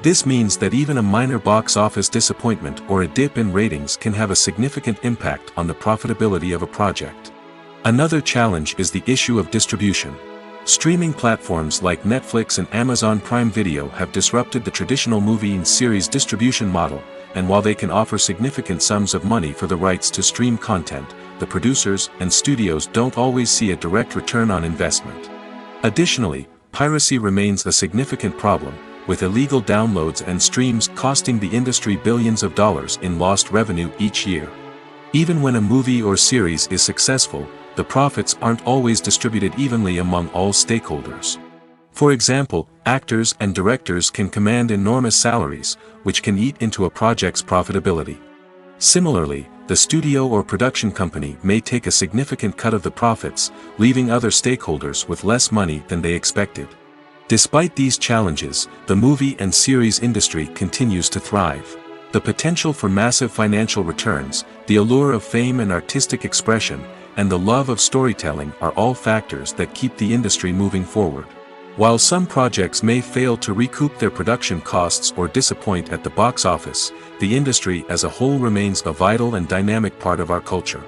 This means that even a minor box office disappointment or a dip in ratings can have a significant impact on the profitability of a project. Another challenge is the issue of distribution. Streaming platforms like Netflix and Amazon Prime Video have disrupted the traditional movie and series distribution model, and while they can offer significant sums of money for the rights to stream content, the producers and studios don't always see a direct return on investment. Additionally, piracy remains a significant problem, with illegal downloads and streams costing the industry billions of dollars in lost revenue each year. Even when a movie or series is successful, the profits aren't always distributed evenly among all stakeholders. For example, actors and directors can command enormous salaries, which can eat into a project's profitability. Similarly, the studio or production company may take a significant cut of the profits, leaving other stakeholders with less money than they expected. Despite these challenges, the movie and series industry continues to thrive. The potential for massive financial returns, the allure of fame and artistic expression, and the love of storytelling are all factors that keep the industry moving forward. While some projects may fail to recoup their production costs or disappoint at the box office, the industry as a whole remains a vital and dynamic part of our culture.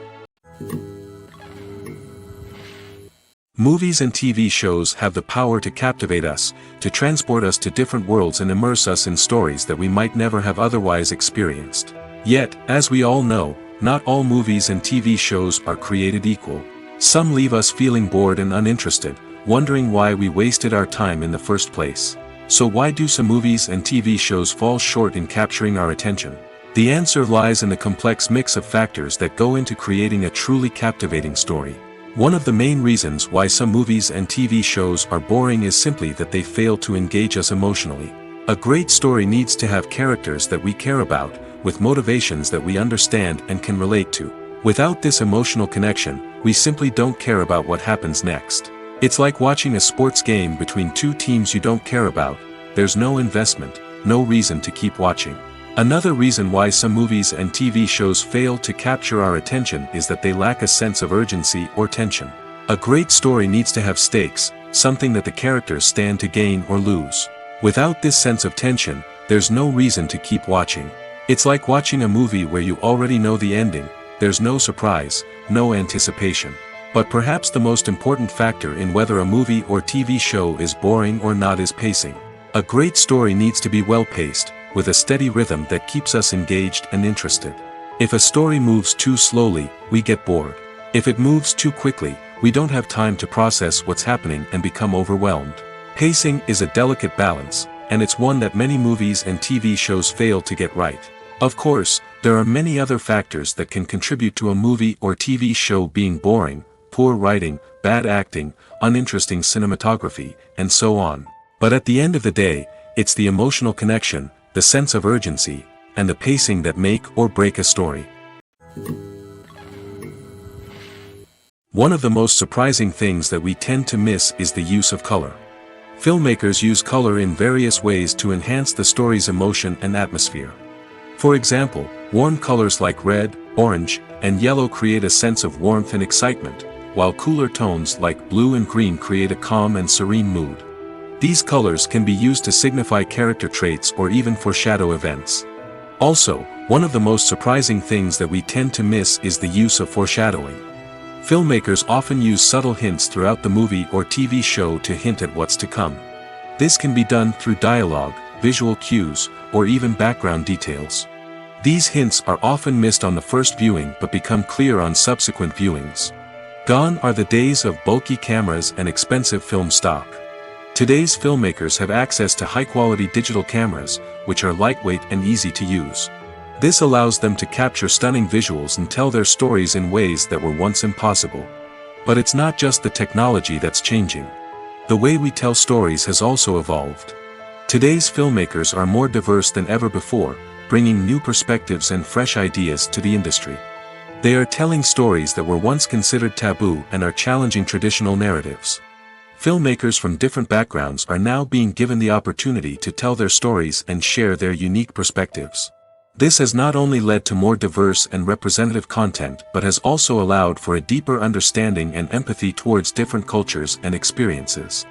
Movies and TV shows have the power to captivate us, to transport us to different worlds and immerse us in stories that we might never have otherwise experienced. Yet, as we all know, not all movies and TV shows are created equal. Some leave us feeling bored and uninterested, wondering why we wasted our time in the first place. So why do some movies and TV shows fall short in capturing our attention? The answer lies in the complex mix of factors that go into creating a truly captivating story. One of the main reasons why some movies and TV shows are boring is simply that they fail to engage us emotionally. A great story needs to have characters that we care about, with motivations that we understand and can relate to. Without this emotional connection, we simply don't care about what happens next. It's like watching a sports game between two teams you don't care about. There's no investment, no reason to keep watching. Another reason why some movies and TV shows fail to capture our attention is that they lack a sense of urgency or tension. A great story needs to have stakes, something that the characters stand to gain or lose. Without this sense of tension, there's no reason to keep watching. It's like watching a movie where you already know the ending. There's no surprise, no anticipation. But perhaps the most important factor in whether a movie or TV show is boring or not is pacing. A great story needs to be well-paced, with a steady rhythm that keeps us engaged and interested. If a story moves too slowly, we get bored. If it moves too quickly, we don't have time to process what's happening and become overwhelmed. Pacing is a delicate balance, and it's one that many movies and TV shows fail to get right. Of course, there are many other factors that can contribute to a movie or TV show being boring: poor writing, bad acting, uninteresting cinematography, and so on. But at the end of the day, it's the emotional connection, the sense of urgency, and the pacing that make or break a story. One of the most surprising things that we tend to miss is the use of color. Filmmakers use color in various ways to enhance the story's emotion and atmosphere. For example, warm colors like red, orange, and yellow create a sense of warmth and excitement, while cooler tones like blue and green create a calm and serene mood. These colors can be used to signify character traits or even foreshadow events. Also, one of the most surprising things that we tend to miss is the use of foreshadowing. Filmmakers often use subtle hints throughout the movie or TV show to hint at what's to come. This can be done through dialogue, visual cues, or even background details. These hints are often missed on the first viewing but become clear on subsequent viewings. Gone are the days of bulky cameras and expensive film stock. Today's filmmakers have access to high-quality digital cameras, which are lightweight and easy to use. This allows them to capture stunning visuals and tell their stories in ways that were once impossible. But it's not just the technology that's changing. The way we tell stories has also evolved. Today's filmmakers are more diverse than ever before, bringing new perspectives and fresh ideas to the industry. They are telling stories that were once considered taboo and are challenging traditional narratives. Filmmakers from different backgrounds are now being given the opportunity to tell their stories and share their unique perspectives. This has not only led to more diverse and representative content but has also allowed for a deeper understanding and empathy towards different cultures and experiences.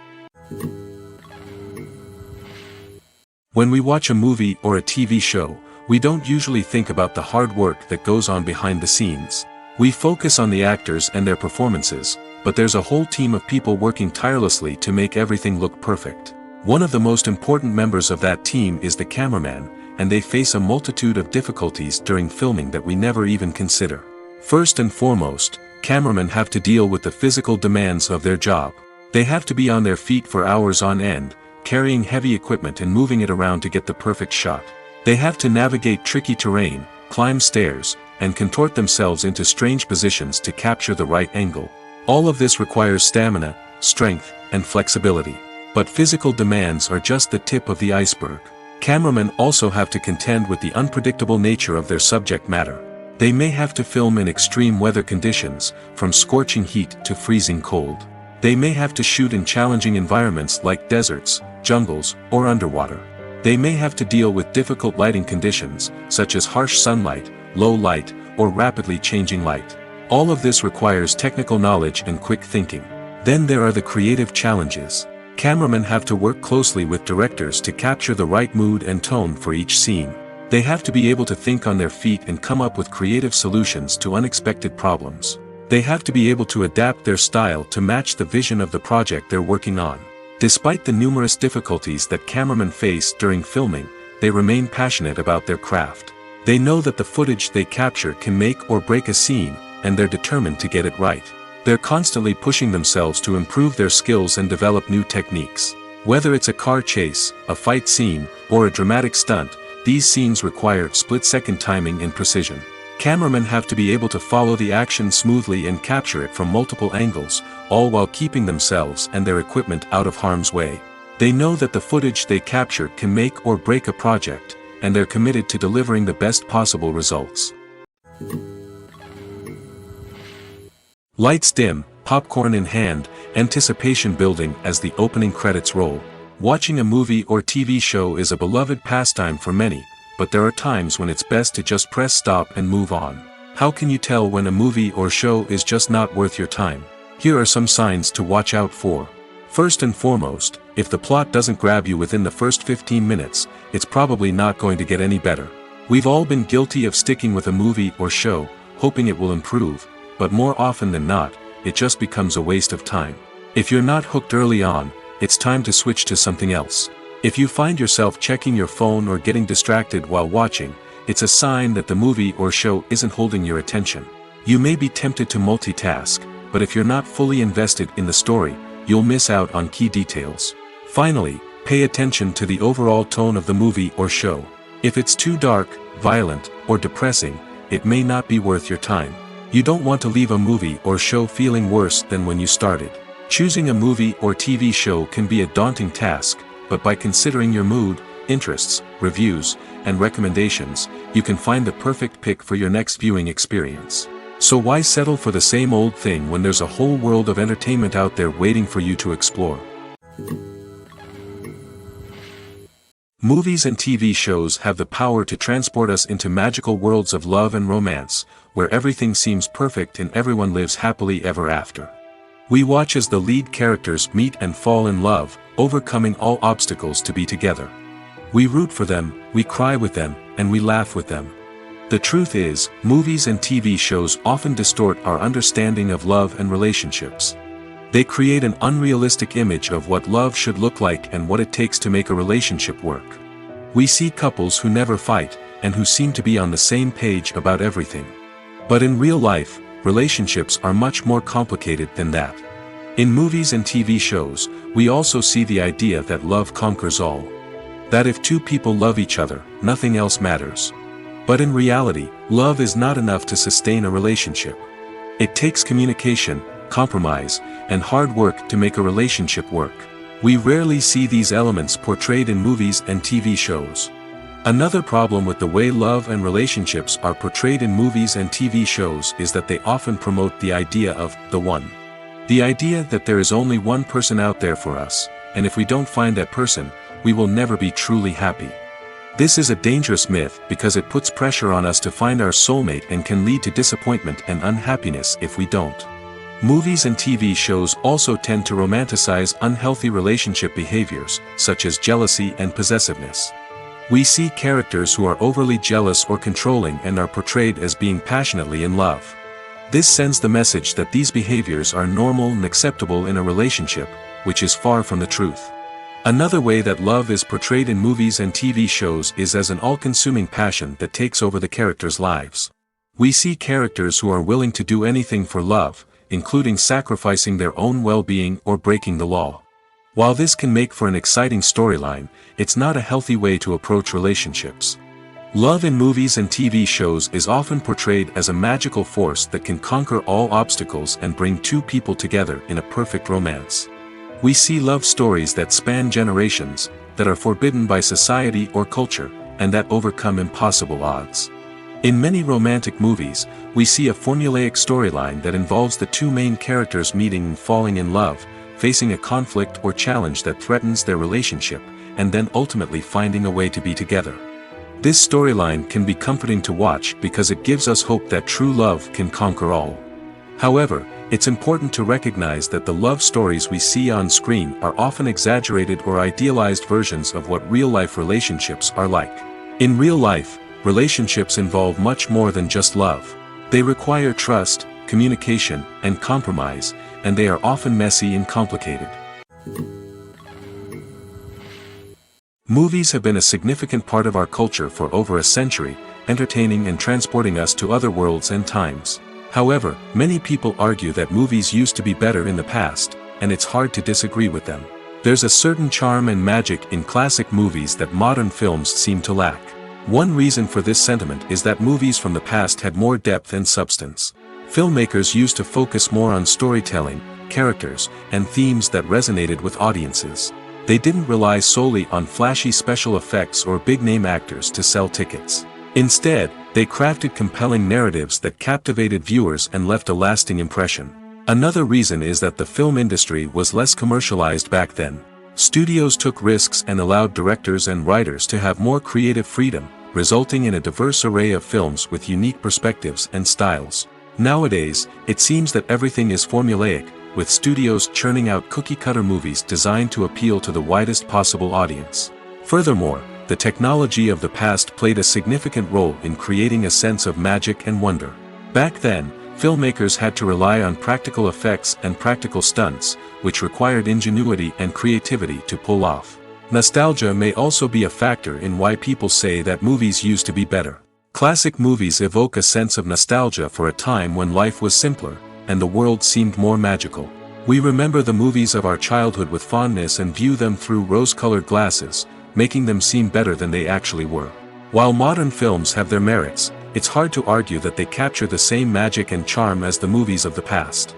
When we watch a movie or a TV show, we don't usually think about the hard work that goes on behind the scenes. We focus on the actors and their performances, but there's a whole team of people working tirelessly to make everything look perfect. One of the most important members of that team is the cameraman, and they face a multitude of difficulties during filming that we never even consider. First and foremost, cameramen have to deal with the physical demands of their job. They have to be on their feet for hours on end, carrying heavy equipment and moving it around to get the perfect shot. They have to navigate tricky terrain, climb stairs, and contort themselves into strange positions to capture the right angle. All of this requires stamina, strength, and flexibility. But physical demands are just the tip of the iceberg. Cameramen also have to contend with the unpredictable nature of their subject matter. They may have to film in extreme weather conditions, from scorching heat to freezing cold. They may have to shoot in challenging environments like deserts, jungles, or underwater. They may have to deal with difficult lighting conditions, such as harsh sunlight, low light, or rapidly changing light. All of this requires technical knowledge and quick thinking. Then there are the creative challenges. Cameramen have to work closely with directors to capture the right mood and tone for each scene. They have to be able to think on their feet and come up with creative solutions to unexpected problems. They have to be able to adapt their style to match the vision of the project they're working on. Despite the numerous difficulties that cameramen face during filming, they remain passionate about their craft. They know that the footage they capture can make or break a scene, and they're determined to get it right. They're constantly pushing themselves to improve their skills and develop new techniques. Whether it's a car chase, a fight scene, or a dramatic stunt, these scenes require split-second timing and precision. Cameramen have to be able to follow the action smoothly and capture it from multiple angles, all while keeping themselves and their equipment out of harm's way. They know that the footage they capture can make or break a project, and they're committed to delivering the best possible results. Lights dim, popcorn in hand, anticipation building as the opening credits roll. Watching a movie or TV show is a beloved pastime for many, but there are times when it's best to just press stop and move on. How can you tell when a movie or show is just not worth your time? Here are some signs to watch out for. First and foremost, if the plot doesn't grab you within the first 15 minutes, it's probably not going to get any better. We've all been guilty of sticking with a movie or show, hoping it will improve, but more often than not, it just becomes a waste of time. If you're not hooked early on, it's time to switch to something else. If you find yourself checking your phone or getting distracted while watching, it's a sign that the movie or show isn't holding your attention. You may be tempted to multitask, but if you're not fully invested in the story, you'll miss out on key details. Finally, Pay attention to the overall tone of the movie or show. If it's too dark, violent, or depressing, it may not be worth your time. You don't want to leave a movie or show feeling worse than when you started. Choosing a movie or TV show can be a daunting task, but by considering your mood, interests, reviews, and recommendations, you can find the perfect pick for your next viewing experience. So why settle for the same old thing when there's a whole world of entertainment out there waiting for you to explore? Movies and TV shows have the power to transport us into magical worlds of love and romance, where everything seems perfect and everyone lives happily ever after. We watch as the lead characters meet and fall in love, overcoming all obstacles to be together. We root for them, we cry with them, and we laugh with them. The truth is, movies and TV shows often distort our understanding of love and relationships. They create an unrealistic image of what love should look like and what it takes to make a relationship work. We see couples who never fight, and who seem to be on the same page about everything. But in real life, relationships are much more complicated than that. In movies and TV shows, we also see the idea that love conquers all. That if two people love each other, nothing else matters. But in reality, love is not enough to sustain a relationship. It takes communication, compromise, and hard work to make a relationship work. We rarely see these elements portrayed in movies and TV shows. Another problem with the way love and relationships are portrayed in movies and TV shows is that they often promote the idea of the one. The idea that there is only one person out there for us, and if we don't find that person, we will never be truly happy. This is a dangerous myth because it puts pressure on us to find our soulmate and can lead to disappointment and unhappiness if we don't. Movies and TV shows also tend to romanticize unhealthy relationship behaviors, such as jealousy and possessiveness. We see characters who are overly jealous or controlling and are portrayed as being passionately in love. This sends the message that these behaviors are normal and acceptable in a relationship, which is far from the truth. Another way that love is portrayed in movies and TV shows is as an all-consuming passion that takes over the characters' lives. We see characters who are willing to do anything for love, including sacrificing their own well-being or breaking the law. While this can make for an exciting storyline, it's not a healthy way to approach relationships. Love in movies and TV shows is often portrayed as a magical force that can conquer all obstacles and bring two people together in a perfect romance. We see love stories that span generations, that are forbidden by society or culture, and that overcome impossible odds. In many romantic movies, we see a formulaic storyline that involves the two main characters meeting and falling in love, facing a conflict or challenge that threatens their relationship, and then ultimately finding a way to be together. This storyline can be comforting to watch because it gives us hope that true love can conquer all. However, it's important to recognize that the love stories we see on screen are often exaggerated or idealized versions of what real-life relationships are like. In real life, relationships involve much more than just love. They require trust, communication, and compromise, and they are often messy and complicated. Movies have been a significant part of our culture for over a century, entertaining and transporting us to other worlds and times. However, many people argue that movies used to be better in the past, and it's hard to disagree with them. There's a certain charm and magic in classic movies that modern films seem to lack. One reason for this sentiment is that movies from the past had more depth and substance. Filmmakers used to focus more on storytelling, characters, and themes that resonated with audiences. They didn't rely solely on flashy special effects or big-name actors to sell tickets. Instead, they crafted compelling narratives that captivated viewers and left a lasting impression. Another reason is that the film industry was less commercialized back then. Studios took risks and allowed directors and writers to have more creative freedom, resulting in a diverse array of films with unique perspectives and styles. Nowadays, it seems that everything is formulaic, with studios churning out cookie-cutter movies designed to appeal to the widest possible audience. Furthermore, the technology of the past played a significant role in creating a sense of magic and wonder. Back then, filmmakers had to rely on practical effects and practical stunts, which required ingenuity and creativity to pull off. Nostalgia may also be a factor in why people say that movies used to be better. Classic movies evoke a sense of nostalgia for a time when life was simpler, and the world seemed more magical. We remember the movies of our childhood with fondness and view them through rose-colored glasses, making them seem better than they actually were. While modern films have their merits, it's hard to argue that they capture the same magic and charm as the movies of the past.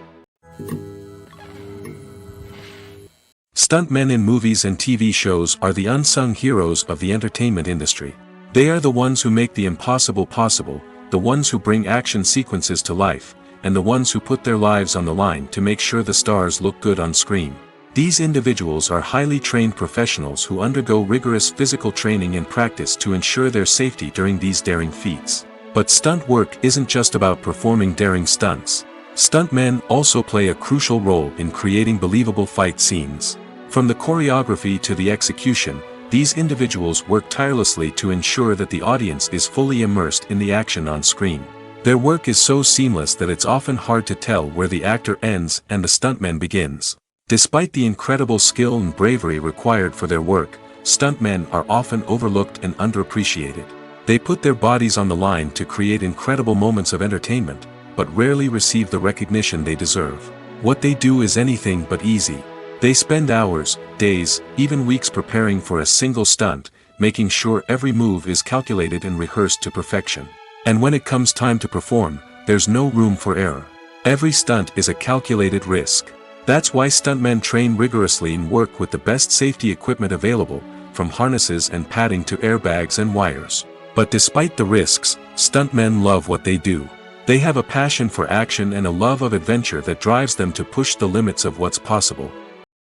Stuntmen in movies and TV shows are the unsung heroes of the entertainment industry. They are the ones who make the impossible possible, the ones who bring action sequences to life, and the ones who put their lives on the line to make sure the stars look good on screen. These individuals are highly trained professionals who undergo rigorous physical training and practice to ensure their safety during these daring feats. But stunt work isn't just about performing daring stunts. Stuntmen also play a crucial role in creating believable fight scenes. From the choreography to the execution, these individuals work tirelessly to ensure that the audience is fully immersed in the action on screen. Their work is so seamless that it's often hard to tell where the actor ends and the stuntman begins. Despite the incredible skill and bravery required for their work, stuntmen are often overlooked and underappreciated. They put their bodies on the line to create incredible moments of entertainment, but rarely receive the recognition they deserve. What they do is anything but easy. They spend hours, days, even weeks preparing for a single stunt, making sure every move is calculated and rehearsed to perfection. And when it comes time to perform, there's no room for error. Every stunt is a calculated risk. That's why stuntmen train rigorously and work with the best safety equipment available, from harnesses and padding to airbags and wires. But despite the risks, stuntmen love what they do. They have a passion for action and a love of adventure that drives them to push the limits of what's possible.